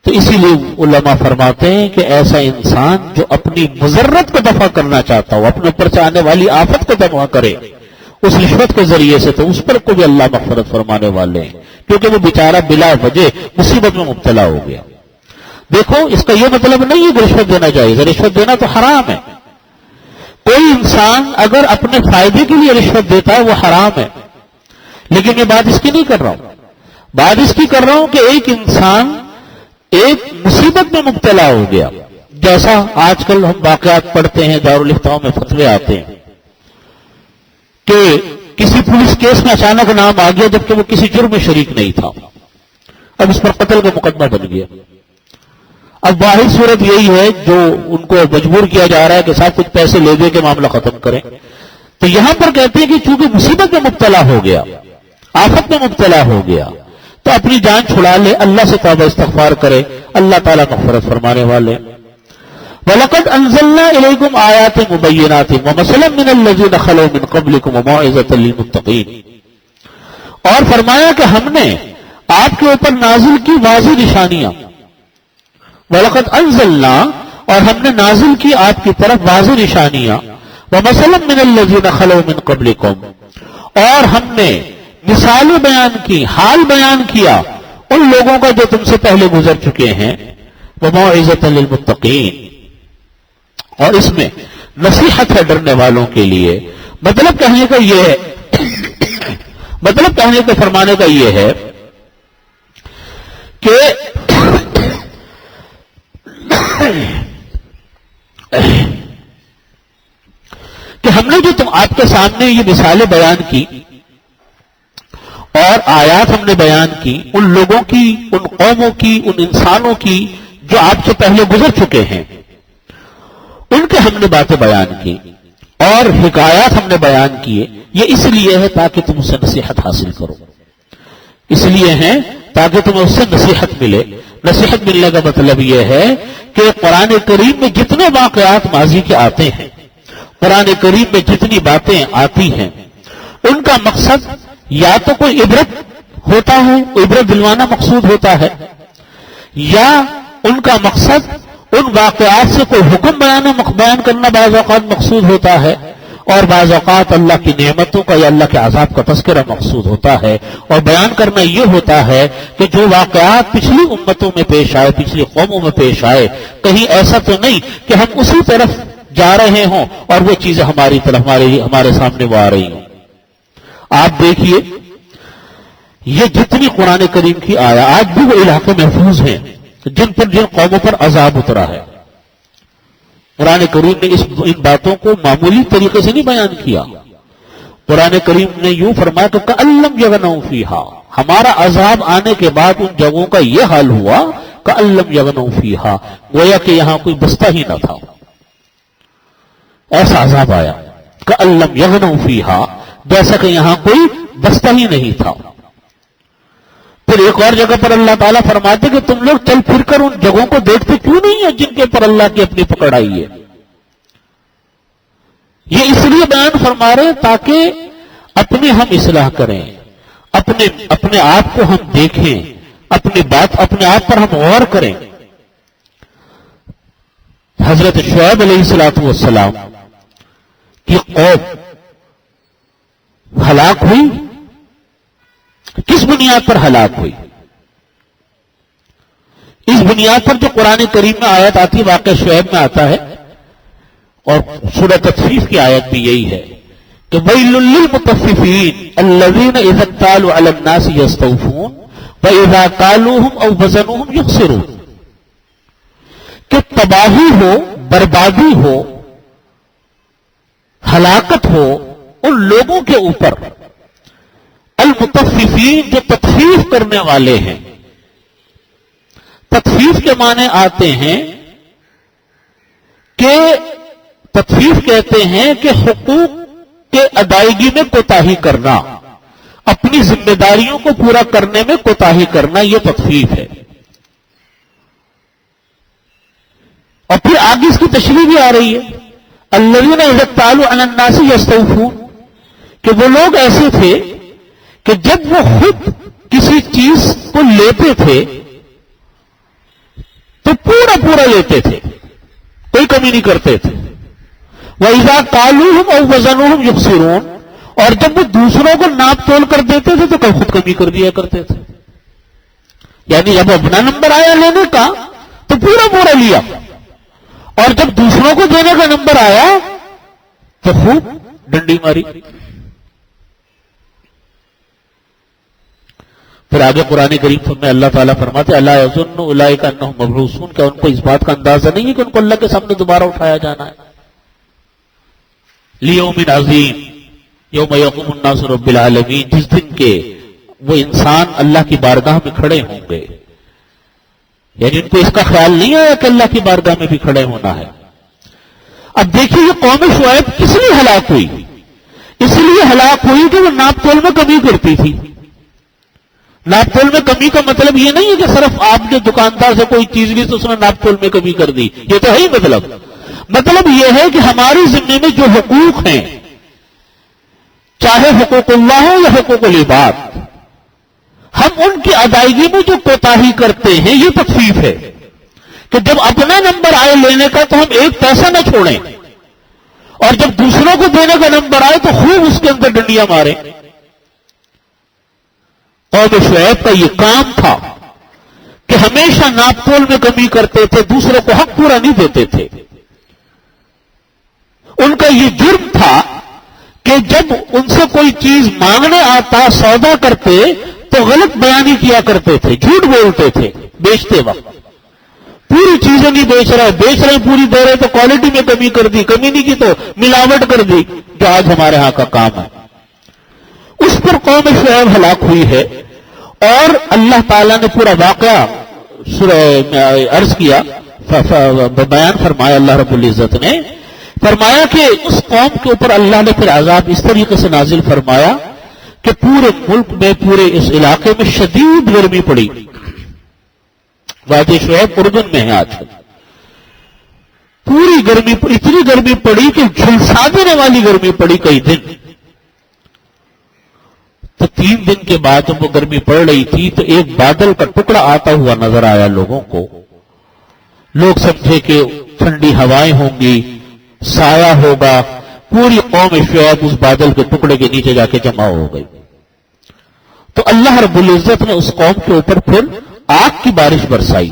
تو اسی لیے علماء فرماتے ہیں کہ ایسا انسان جو اپنی مضرت کو دفع کرنا چاہتا ہو، اپنے اوپر سے آنے والی آفت کو دفع کرے اس رشوت کے ذریعے سے، تو اس پر کو بھی اللہ مغفرت فرمانے والے ہیں، کیونکہ وہ بیچارہ بلا وجہ مصیبت میں مبتلا ہو گیا۔ دیکھو اس کا یہ مطلب نہیں ہے کہ رشوت دینا چاہیے، رشوت دینا تو حرام ہے۔ کوئی انسان اگر اپنے فائدے کے لیے رشوت دیتا ہے وہ حرام ہے، لیکن میں بات اس کی نہیں کر رہا ہوں، بات اس کی کر رہا ہوں کہ ایک انسان ایک مصیبت میں مبتلا ہو گیا، جیسا آج کل ہم واقعات پڑھتے ہیں، دارالفتاؤں میں فتوے آتے ہیں کہ کسی پولیس کیس میں اچانک نام آ گیا جبکہ وہ کسی جرم میں شریک نہیں تھا، اب اس پر قتل کا مقدمہ بن گیا۔ اب واحد صورت یہی ہے جو ان کو مجبور کیا جا رہا ہے کہ صاحب کچھ پیسے لے دے کے معاملہ ختم کریں، تو یہاں پر کہتے ہیں کہ چونکہ مصیبت میں مبتلا ہو گیا، آفت میں مبتلا ہو گیا، تو اپنی جان چھڑا لے، اللہ سے توبہ استغفار کرے، اللہ تعالیٰ مغفرت فرمانے والے۔ وَلَقَدْ أَنزَلْنَا إِلَيْكُمْ آيَاتٍ مُبَيِّنَاتٍ وَمَثَلًا مِّنَ الَّذِينَ خَلَوْا مِن قَبْلِكُمْ وَمَوْعِظَةً لِّلْمُتَّقِينَ، اور فرمایا کہ ہم نے آپ کے اوپر نازل کی واضح نشانیاں، وَلَقَدْ أَنزَلْنَا، اور ہم نے نازل کی آپ کی طرف واضح نشانیاں، وَمَثَلًا مِّنَ الَّذِينَ خَلَوْا مِن قَبْلِكُمْ، اور ہم نے مثالیں بیان کی، حال بیان کیا ان لوگوں کا جو تم سے پہلے گزر چکے ہیں، وَمَوْعِظَةً لِّلْمُتَّقِينَ، اور اس میں نصیحت ہے ڈرنے والوں کے لیے۔ مطلب کہنے کا یہ ہے مطلب کہنے کے فرمانے کا یہ ہے کہ ہم نے جو آپ کے سامنے یہ مثالیں بیان کی اور آیات ہم نے بیان کی ان لوگوں کی، ان قوموں کی، ان انسانوں کی جو آپ سے پہلے گزر چکے ہیں، ان کے ہم نے باتیں بیان کی اور حکایات ہم نے بیان کیے۔ یہ اس لیے ہے تاکہ تم اس سے نصیحت حاصل کرو، اس لیے ہے تاکہ تمہیں اس سے نصیحت ملے۔ نصیحت ملنے کا مطلب یہ ہے کہ قرآن کریم میں جتنے واقعات ماضی کے آتے ہیں، قرآن کریم میں جتنی باتیں آتی ہیں، ان کا مقصد یا تو کوئی عبرت ہوتا ہے، عبرت دلوانا مقصود ہوتا ہے، یا ان کا مقصد ان واقعات سے کوئی حکم بیان کرنا بعض اوقات مقصود ہوتا ہے، اور بعض اوقات اللہ کی نعمتوں کا یا اللہ کے عذاب کا تذکرہ مقصود ہوتا ہے۔ اور بیان کرنا یہ ہوتا ہے کہ جو واقعات پچھلی امتوں میں پیش آئے، پچھلی قوموں میں پیش آئے، کہیں ایسا تو نہیں کہ ہم اسی طرف جا رہے ہوں اور وہ چیزیں ہماری طرف ہمارے سامنے وہ آ رہی ہوں۔ آپ دیکھیے یہ جتنی قرآن کریم کی آیا، آج بھی وہ علاقے محفوظ ہیں جن قوموں پر عذاب اترا ہے۔ قرآن کریم نے ان باتوں کو معمولی طریقے سے نہیں بیان کیا۔ قرآن کریم نے یوں فرمایا کہ کأن لم یغنوا فیہا، ہمارا عذاب آنے کے بعد ان جگہوں کا یہ حال ہوا کأن لم یغنوا فیہا، گویا کہ یہاں کوئی بستہ ہی نہ تھا، ایسا عذاب آیا۔ کأن لم یغنوا فیہا، جیسا کہ یہاں کوئی بستہ ہی نہیں تھا۔ پھر ایک اور جگہ پر اللہ تعالیٰ فرماتے کہ تم لوگ چل پھر کر ان جگہوں کو دیکھتے کیوں نہیں ہے جن کے پر اللہ کی اپنی پکڑ آئی ہے۔ یہ اس لیے بیان فرما رہے تاکہ اپنے ہم اصلاح کریں، اپنے آپ کو ہم دیکھیں، اپنے آپ پر ہم غور کریں۔ حضرت شعیب علیہ السلام کی قوم ہلاک ہوئی، کس بنیاد پر ہلاک ہوئی؟ اس بنیاد پر جو قرآن کریم میں آیت آتی، واقعہ شعیب میں آتا ہے، اور سورہ تطفیف کی آیت بھی یہی ہے کہ وَيْلٌ لِّلْمُطَفِّفِينَ الَّذِينَ إِذَا اكْتَالُوا عَلَى النَّاسِ يَسْتَوْفُونَ وَإِذَا كَالُوهُمْ أَوْ وَزَنُوهُمْ يُخْسِرُونَ، کہ تباہی ہو، بربادی ہو، ہلاکت ہو ان لوگوں کے اوپر المطففین، جو تطفیف کرنے والے ہیں۔ تطفیف کے معنی آتے ہیں کہ تطفیف کہتے ہیں کہ حقوق کے ادائیگی میں کوتاہی کرنا، اپنی ذمہ داریوں کو پورا کرنے میں کوتاہی کرنا، یہ تطفیف ہے۔ اور پھر آگے اس کی تشریح بھی آ رہی ہے، الذین اذا اکتالوا علی الناس یستوفون، کہ وہ لوگ ایسے تھے کہ جب وہ خود کسی چیز کو لیتے تھے تو پورا لیتے تھے، کوئی کمی نہیں کرتے تھے۔ وَإِذَا قَالُوهُمْ أَوْ وَزَنُوهُمْ يُخْسِرُونَ، اور جب وہ دوسروں کو ناپ تول کر دیتے تھے تو خود کمی کر دیا کرتے تھے۔ یعنی جب اپنا نمبر آیا لینے کا تو پورا لیا، اور جب دوسروں کو دینے کا نمبر آیا تو خوب ڈنڈی ماری۔ پھر آگے قرآن کریم میں اللہ تعالیٰ فرماتے الا یظن اولئک انہم مبعوثون، کیا ان کو اس بات کا اندازہ نہیں ہے کہ ان کو اللہ کے سامنے دوبارہ اٹھایا جانا ہے؟ لیوم عظیم یوم یقوم الناس رب العالمین، جس دن کے وہ انسان اللہ کی بارگاہ میں کھڑے ہوں گے۔ یعنی ان کو اس کا خیال نہیں آیا کہ اللہ کی بارگاہ میں بھی کھڑے ہونا ہے۔ اب دیکھیے یہ قوم شعیب کس لیے ہلاک ہوئی؟ اس لیے ہلاک ہوئی کہ وہ ناپ تول میں کمی کرتی تھی. ناپ تول میں کمی کا مطلب یہ نہیں ہے کہ صرف آپ نے دکاندار سے کوئی چیز لی تو اس نے ناپ تول میں کمی کر دی، یہ تو ہے ہی مطلب یہ ہے کہ ہمارے ذمے میں جو حقوق ہیں، چاہے حقوق اللہ ہو یا حقوق العباد، ہم ان کی ادائیگی میں جو کوتاہی کرتے ہیں یہ تخفیف ہے کہ جب اپنا نمبر آئے لینے کا تو ہم ایک پیسہ نہ چھوڑیں، اور جب دوسروں کو دینے کا نمبر آئے تو خوب اس کے اندر ڈنڈیاں ماریں. قوم شعیب کا یہ کام تھا کہ ہمیشہ ناپ تول میں کمی کرتے تھے، دوسروں کو حق پورا نہیں دیتے تھے. ان کا یہ جرم تھا کہ جب ان سے کوئی چیز مانگنے آتا، سودا کرتے تو غلط بیانی کیا کرتے تھے، جھوٹ بولتے تھے بیچتے وقت. پوری چیزیں نہیں بیچ رہے پوری دے رہے تو کوالٹی میں کمی کر دی، کمی نہیں کی تو ملاوٹ کر دی، جو آج ہمارے ہاں کا کام ہے. اس پر قوم شعیب ہلاک ہوئی ہے. اور اللہ تعالیٰ نے پورا واقعہ عرض کیا، بیان فرمایا. اللہ رب العزت نے فرمایا کہ اس قوم کے اوپر اللہ نے پھر عذاب اس طریقے سے نازل فرمایا کہ پورے ملک میں، پورے اس علاقے میں شدید گرمی پڑی. وادی شعیب اردن میں ہے آج. پوری گرمی، اتنی گرمی پڑی کہ جھلسا دینے والی گرمی پڑی کئی دن. تو 3 دن کے بعد جب وہ گرمی پڑ رہی تھی تو ایک بادل کا ٹکڑا آتا ہوا نظر آیا لوگوں کو. لوگ سمجھے کہ ٹھنڈی ہوائیں ہوں گی، سایہ ہوگا. پوری قوم شعیب اس بادل کے ٹکڑے کے نیچے جا کے جمع ہو گئی. تو اللہ رب العزت نے اس قوم کے اوپر پھر آگ کی بارش برسائی،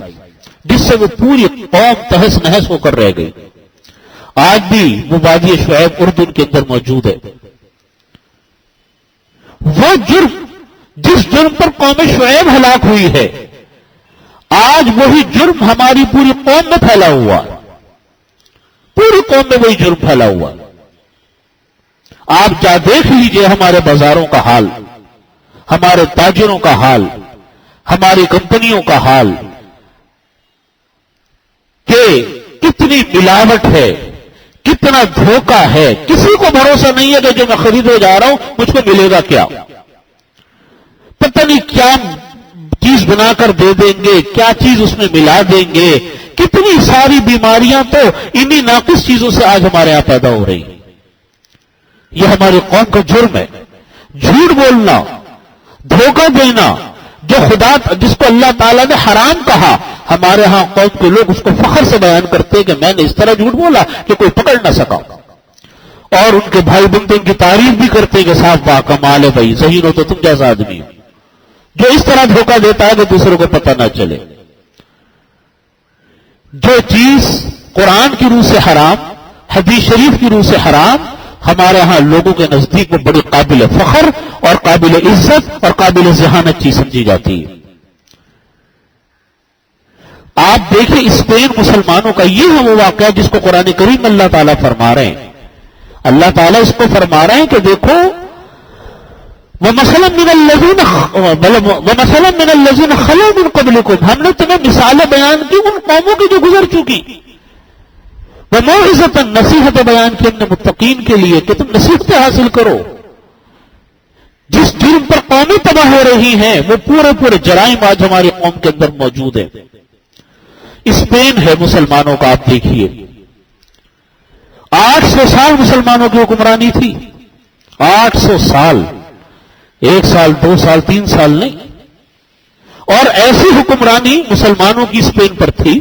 جس سے وہ پوری قوم تہس نہس ہو کر رہ گئی. آج بھی وہ وادی شعیب اردن کے اندر موجود ہے. وہ جرم، جس جرم پر قوم شعیب ہلاک ہوئی ہے، آج وہی جرم ہماری پوری قوم میں پھیلا ہوا ہے. پوری قوم میں وہی جرم پھیلا ہوا. آپ جا دیکھ لیجئے ہمارے بازاروں کا حال، ہمارے تاجروں کا حال، ہماری کمپنیوں کا حال، کہ کتنی ملاوٹ ہے، کتنا دھوکہ ہے. کسی کو بھروسہ نہیں ہے کہ جو میں خریدنے جا رہا ہوں مجھ کو ملے گا کیا. پتہ نہیں کیا چیز بنا کر دے دیں گے، کیا چیز اس میں ملا دیں گے. کتنی ساری بیماریاں تو انہی ناقص چیزوں سے آج ہمارے یہاں پیدا ہو رہی. یہ ہماری قوم کا جرم ہے. جھوٹ بولنا، دھوکہ دینا، جو خدا، جس کو اللہ تعالیٰ نے حرام کہا، ہمارے ہاں قوم کے لوگ اس کو فخر سے بیان کرتے ہیں کہ میں نے اس طرح جھوٹ بولا کہ کوئی پکڑ نہ سکا. اور ان کے بھائی بندے ان کی تعریف بھی کرتے ہیں کہ صاحب با کمال ہے بھائی، ذہین ہو تو تم جیسا آدمی ہو، جو اس طرح دھوکہ دیتا ہے کہ دوسروں کو پتہ نہ چلے. جو چیز قرآن کی روح سے حرام، حدیث شریف کی روح سے حرام، ہمارے ہاں لوگوں کے نزدیک میں بڑی قابل فخر اور قابل عزت اور قابل ذہانت چیز سمجھی جاتی ہے. آپ دیکھیں اسپین مسلمانوں کا یہ ہے وہ واقعہ جس کو قرآن کریم اللہ تعالیٰ فرما رہے ہیں. اللہ تعالیٰ اس کو فرما رہے ہیں کہ دیکھو وَمَثَلًا مِّنَ الَّذِينَ خَلَوْا مِن قَبْلِكُمْ، ہم نے تمہیں مثالیں بیان کی ان قوموں کی جو گزر چکی. وَمَوْعِظَةً، نصیحت بیان کی ہم نے متقین کے لیے کہ تم نصیحتیں حاصل کرو. جس جرم پر قومیں تباہ ہو رہی ہیں وہ پورے جرائم آج ہماری قوم کے اندر موجود ہیں. اسپین ہے مسلمانوں کا، آپ دیکھیے 800 سال مسلمانوں کی حکمرانی تھی. 800 سال، 1 سال 2 سال 3 سال نہیں. اور ایسی حکمرانی مسلمانوں کی اسپین پر تھی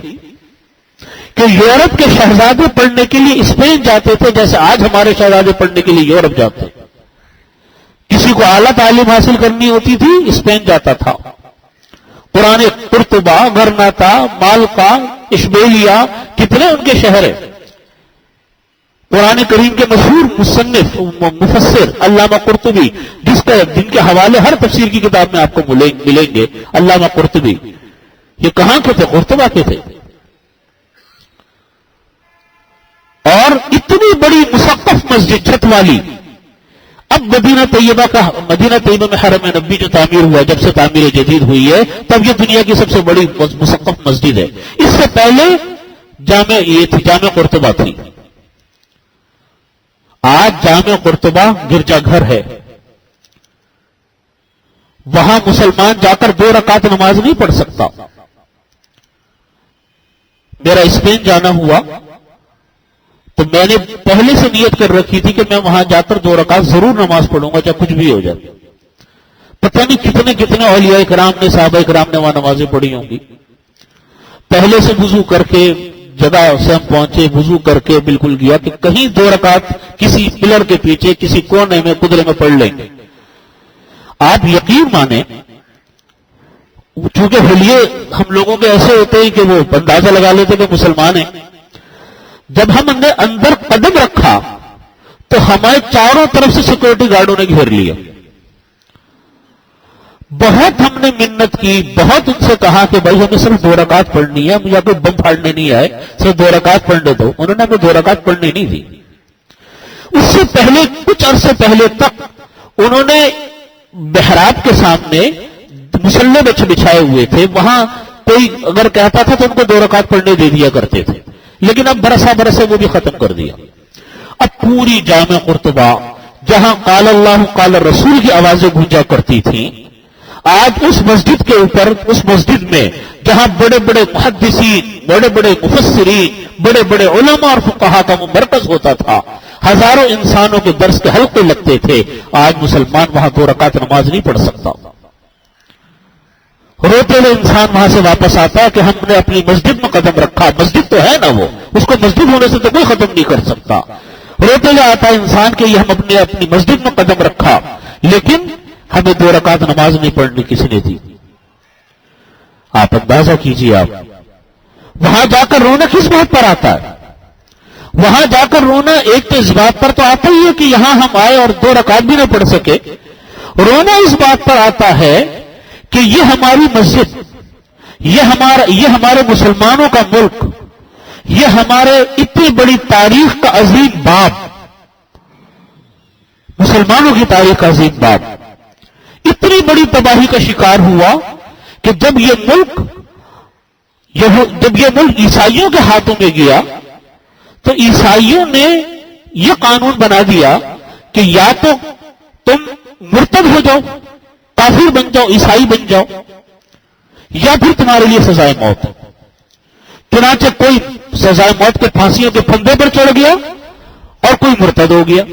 کہ یورپ کے شہزادے پڑھنے کے لیے اسپین جاتے تھے جیسے آج ہمارے شہزادے پڑھنے کے لیے یورپ جاتے. کسی کو اعلیٰ تعلیم حاصل کرنی ہوتی تھی اسپین جاتا تھا. قرآن قرطبہ، غرناطہ، مالقا، اشبیلیہ، کتنے ان کے شہر ہیں. قرآن کریم کے مشہور مصنف مفسر علامہ قرطبی، جن کے حوالے ہر تفسیر کی کتاب میں آپ کو ملیں گے. علامہ قرطبی یہ کہاں کے تھے؟ قرطبہ کے تھے. اور اتنی بڑی مسقف مسجد چھت والی. اب مدینہ طیبہ میں حرم نبی جو تعمیر ہوا، جب سے تعمیر جدید ہوئی ہے تب یہ دنیا کی سب سے بڑی مسقف مسجد ہے. اس سے پہلے جامع قرطبہ تھی. آج جامع قرطبہ گرجا گھر ہے، وہاں مسلمان جا کر 2 رکعت نماز نہیں پڑھ سکتا۔ میرا اسپین جانا ہوا تو میں نے پہلے سے نیت کر رکھی تھی کہ میں وہاں جا کر 2 رکعت ضرور نماز پڑھوں گا، چاہے کچھ بھی ہو جائے۔ پتہ نہیں کتنے کتنے اولیاء کرام نے، صحابہ کرام نے وہاں نمازیں پڑھی ہوں گی۔ پہلے سے وضو کر کے جگہ سے ہم پہنچے، وضو کر کے بالکل گیا کہ کہیں 2 رکعت کسی پلر کے پیچھے کسی کونے میں قدرے میں پڑھ لیں گے۔ آپ یقین مانیں، چونکہ حلیے ہم لوگوں کے ایسے ہوتے ہیں کہ وہ اندازہ لگا لیتے کہ مسلمان ہیں۔ جب ہم نے اندر قدم رکھا تو ہمارے چاروں طرف سے سیکورٹی گارڈوں نے گھیر لیا۔ بہت ہم نے منت کی، بہت ان سے کہا کہ بھائی ہمیں صرف 2 رکعت پڑھنی ہے، مجھے کوئی بم پھاڑنے نہیں آئے، صرف 2 رکعت پڑھنے دو۔ انہوں نے ہمیں 2 رکعت پڑھنی نہیں دی۔ اس سے پہلے کچھ عرصے پہلے تک انہوں نے محراب کے سامنے مصلے بچھائے ہوئے تھے، وہاں کوئی اگر کہتا تھا تو ان کو 2 رکعت پڑھنے دے دیا کرتے تھے، لیکن اب برسا برسے وہ بھی ختم کر دیا۔ اب پوری جامع قرطبہ جہاں قال اللہ قال رسول کی آوازیں گونجا کرتی تھیں، آج اس مسجد کے اوپر، اس مسجد میں جہاں بڑے بڑے محدثین، بڑے بڑے مفسرین، بڑے بڑے علماء اور فقہاء کا مرکز ہوتا تھا، ہزاروں انسانوں کے درس کے حلقے لگتے تھے، آج مسلمان وہاں 2 رکعت نماز نہیں پڑھ سکتا۔ روتے ہوئے انسان وہاں سے واپس آتا ہے کہ ہم نے اپنی مسجد میں قدم رکھا، مسجد تو ہے نا، وہ اس کو مسجد ہونے سے تو کوئی ختم نہیں کر سکتا۔ روتے ہوئے آتا ہے انسان کہ یہ ہم اپنی مسجد میں قدم رکھا، لیکن ہمیں 2 رکعت نماز نہیں پڑھنی کسی نے دی۔ آپ اندازہ کیجیے، آپ وہاں جا کر رونا کس بات پر آتا ہے؟ وہاں جا کر رونا ایک تو اس بات پر تو آتا ہی ہے کہ یہاں ہم آئے اور 2 رکعت بھی نہ پڑھ سکے، رونا اس بات پر آتا ہے کہ یہ ہماری مسجد، یہ ہمارے مسلمانوں کا ملک، یہ ہمارے اتنی بڑی تاریخ کا عظیم باب، مسلمانوں کی تاریخ کا عظیم باب اتنی بڑی تباہی کا شکار ہوا کہ جب یہ ملک عیسائیوں کے ہاتھوں میں گیا تو عیسائیوں نے یہ قانون بنا دیا کہ یا تو تم مرتد ہو جاؤ، کافر بن جاؤ، عیسائی بن جاؤ، یا پھر تمہارے لیے سزائے موت۔ چنانچہ کوئی سزائے موت کے پھانسیوں کے پھندے پر چڑھ گیا اور کوئی مرتد ہو گیا۔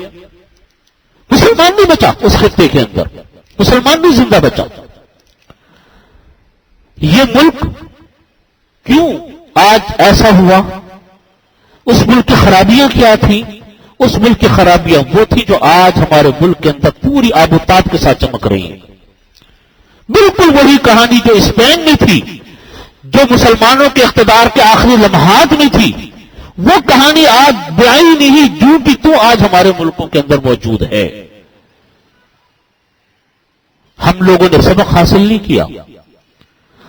مسلمان نہیں بچا اس خطے کے اندر، مسلمان نہیں زندہ بچا۔ یہ ملک کیوں آج ایسا ہوا؟ اس ملک کی خرابیاں کیا تھیں؟ اس ملک کی خرابیاں وہ تھی جو آج ہمارے ملک کے اندر پوری آب و تاب کے ساتھ چمک رہی ہیں۔ بالکل وہی کہانی جو اسپین میں تھی، جو مسلمانوں کے اقتدار کے آخری لمحات میں تھی، وہ کہانی آج بیائی نہیں جو بھی تو آج ہمارے ملکوں کے اندر موجود ہے۔ ہم لوگوں نے سبق حاصل نہیں کیا،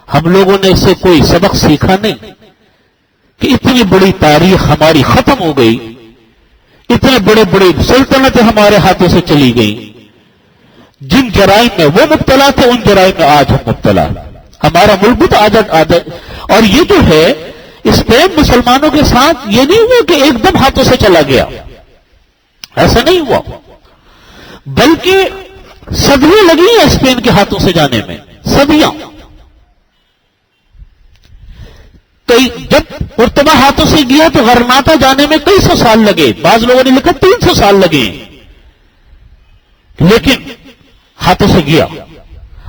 ہم لوگوں نے اس سے کوئی سبق سیکھا نہیں کہ اتنی بڑی تاریخ ہماری ختم ہو گئی، اتنے بڑے بڑے سلطنتیں ہمارے ہاتھوں سے چلی گئیں۔ جن جرائم میں وہ مبتلا تھے ان جرائم میں آج ہم مبتلا، ہمارا ملک بھی تو آزاد۔ اور یہ جو ہے اسپین مسلمانوں کے ساتھ یہ نہیں ہوا کہ ایک دم ہاتھوں سے چلا گیا، ایسا نہیں ہوا، بلکہ صدیاں لگی ہیں اسپین کے ہاتھوں سے جانے میں، صدیاں۔ جب قرطبہ ہاتھوں سے گیا تو غرناطہ جانے میں کئی 100 سال لگے، بعض لوگوں نے لکھا 300 سال لگے، لیکن ہاتھوں سے گیا۔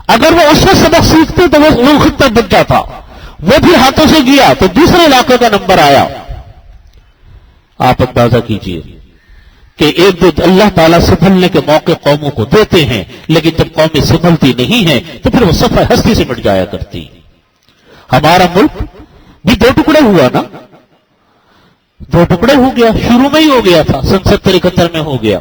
اگر وہ اس وقت سبق سیکھتے تو وہ خطہ بچ جاتا، وہ بھی ہاتھوں سے گیا تو دوسرے علاقے کا نمبر آیا۔ آپ اندازہ کیجئے کہ ایک دو اللہ تعالیٰ سنبھلنے کے موقع قوموں کو دیتے ہیں، لیکن جب قومیں سنبھلتی نہیں ہیں تو پھر وہ صفحہ ہستی سے مٹ جایا کرتی۔ ہمارا ملک بھی 2 ٹکڑے ہوا نا، 2 ٹکڑے ہو گیا، شروع میں ہی ہو گیا تھا، 71 میں ہو گیا،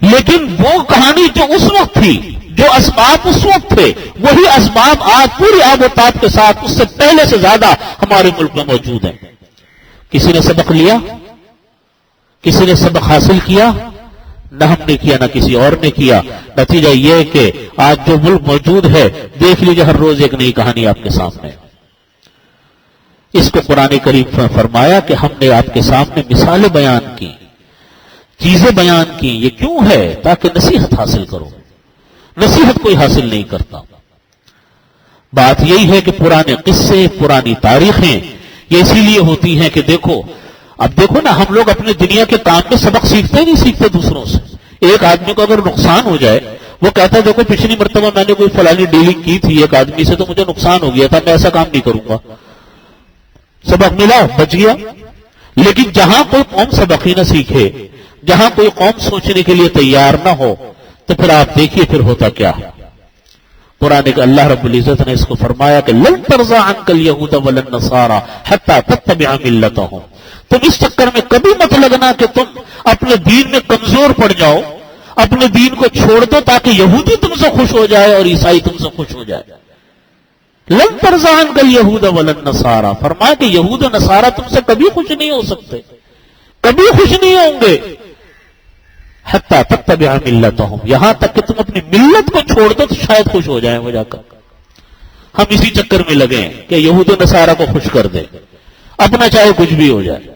لیکن وہ کہانی جو اس وقت تھی، جو اسباب اس وقت تھے، وہی اسباب آج پوری آب و تاب کے ساتھ اس سے پہلے سے زیادہ ہمارے ملک میں موجود ہیں۔ کسی نے سبق لیا؟ کسی نے سبق حاصل کیا؟ نہ ہم نے کیا، نہ کسی اور نے کیا۔ نتیجہ یہ ہے کہ آج جو ملک موجود ہے، دیکھ لیجیے ہر روز ایک نئی کہانی آپ کے سامنے۔ اس کو قرآن کریم نے فرمایا کہ ہم نے آپ کے سامنے مثالیں بیان کی، چیزیں بیان کی. یہ کیوں ہے؟ تاکہ نصیحت حاصل کرو. نصیحت کوئی حاصل نہیں کرتا. بات یہی ہے کہ پرانے قصے، پرانی تاریخیں یہ اسی لیے ہوتی ہیں کہ دیکھو، اب دیکھو نا، ہم لوگ اپنے دنیا کے کام میں سبق سیکھتے ہی نہیں سیکھتے دوسروں سے. ایک آدمی کو اگر نقصان ہو جائے، وہ کہتا ہے دیکھو پچھلی مرتبہ میں نے کوئی فلانی ڈیلنگ کی تھی ایک آدمی سے تو مجھے نقصان ہو گیا تھا، میں ایسا کام نہیں کروں گا. سبق ملا، بچ گیا. لیکن جہاں کوئی قوم سبق ہی نہ سیکھے، جہاں کوئی قوم سوچنے کے لیے تیار نہ ہو، تو پھر آپ دیکھیے پھر ہوتا کیا ہے. قرآن کے اللہ رب العزت نے اس کو فرمایا کہ لن ترضى عنك اليهود ولا النصارى حتى تتبع ملتهم. تم اس چکر میں کبھی مت لگنا کہ تم اپنے دین میں کمزور پڑ جاؤ، اپنے دین کو چھوڑ دو تاکہ یہودی تم سے خوش ہو جائے اور عیسائی تم سے خوش ہو جائے. لن ترضى عنك اليهود ولا النصارى، فرمایا کہ یہود و نصارہ تم سے کبھی خوش نہیں ہو سکتے، کبھی خوش نہیں ہوں گے. حتی تتبع ملتهم، یہاں تک کہ تم اپنی ملت کو چھوڑ دو تو شاید خوش ہو جائیں وہ جا کر. ہم اسی چکر میں لگے کہ یہود و نصارہ کو خوش کر دیں، اپنا چاہے کچھ بھی ہو جائے.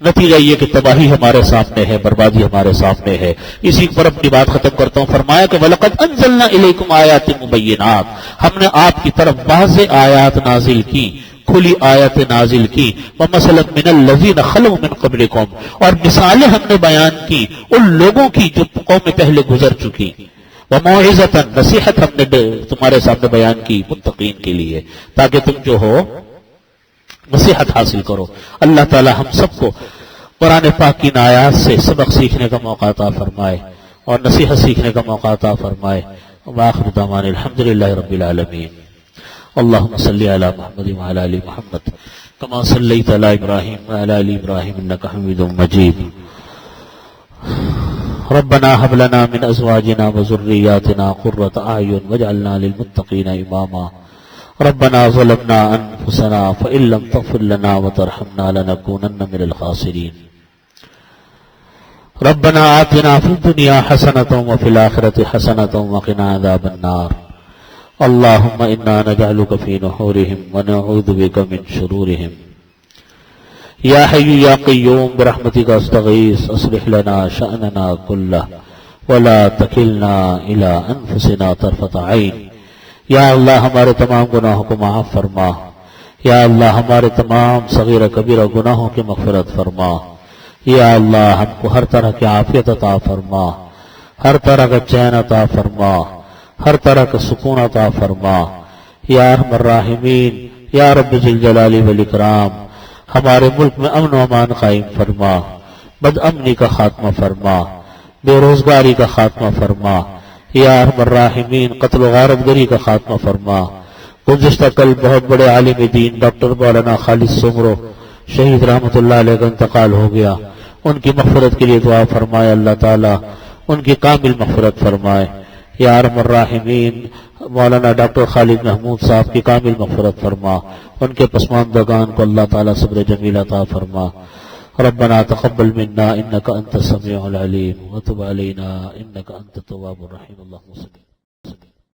نتیجہ یہ کہ تباہی ہمارے سامنے ہے، بربادی ہمارے سامنے ہے. اسی پر اپنی بات ختم کرتا ہوں. فرمایا کہ وَلَقَدْ أَنزَلْنَا إِلَيْكُمْ آيَاتٍ مُبَيِّنَاتٍ، ہم نے آپ کی طرف واضح آیات نازل کی، کھلی آیت نازل کی. وَمَثَلًا مِّنَ الَّذِينَ خَلَوْا مِن قَبْلِكُمْ، اور مثالیں ہم نے بیان کی ان لوگوں کی جو قومیں پہلے گزر چکی. وَمَوْعِظَةً، نصیحت ہم نے تمہارے سامنے بیان کی متقین کے لیے، تاکہ تم جو ہو نصیحت حاصل کرو. اللہ تعالی ہم سب کو قرآن پاک کی آیات سے سبق سیکھنے کا موقع عطا فرمائے اور نصیحت سیکھنے کا موقع عطا فرمائے. وآخر دعوانا الحمدللہ رب العالمین. اللهم صل على محمد وعلى آل محمد كما صليت على إبراهيم وعلى آل إبراهيم إنك حميد مجيد. ربنا هب لنا من أزواجنا وذرياتنا قرة أعين واجعلنا للمتقين إماما. ربنا ظلمنا أنفسنا فإن لم تغفر لنا وترحمنا لنكونن من الخاسرين. ربنا آتنا في الدنيا حسنة وفي الآخرة حسنة وقنا عذاب النار. اللهم إنا نجعلك في نحورهم ونعوذ بك من شرورهم. يا حي يا قيوم برحمتك استغيث اصلح لنا شأننا كله ولا تكلنا إلى أنفسنا طرفة عين. یا اللہ ہمارے تمام گناہوں کو معاف فرما. یا اللہ ہمارے تمام صغیر کبیرہ گناہوں کی مغفرت فرما. یا اللہ ہم کو ہر طرح کی عافیت عطا فرما، ہر طرح کا چین عطا فرما، ہر طرح کا سکون عطا فرما. یا ارحم الراحمین، یا رب ذی الجلال والاکرام، ہمارے ملک میں امن و امان قائم فرما، بد امنی کا خاتمہ فرما، بے روزگاری کا خاتمہ فرما. یا ارحم الراحمین، قتل و غارت گری کا خاتمہ فرما. گزشتہ کل بہت بڑے عالم دین ڈاکٹر مولانا خالد سمرو شہید رحمۃ اللہ علیہ کا انتقال ہو گیا. ان کی مغفرت کے لیے دعا فرمائے، اللہ تعالیٰ ان کی کامل مغفرت فرمائے. یا ارحم الراحمین، مولانا ڈاکٹر خالد محمود صاحب کی کامل مغفرت فرما. ان کے پسماندگان کو اللہ تعالیٰ صبر جمیل عطا فرما. ربنا تقبل منا انك انت السميع العليم وتب علينا انك انت التواب الرحيم. اللهم صل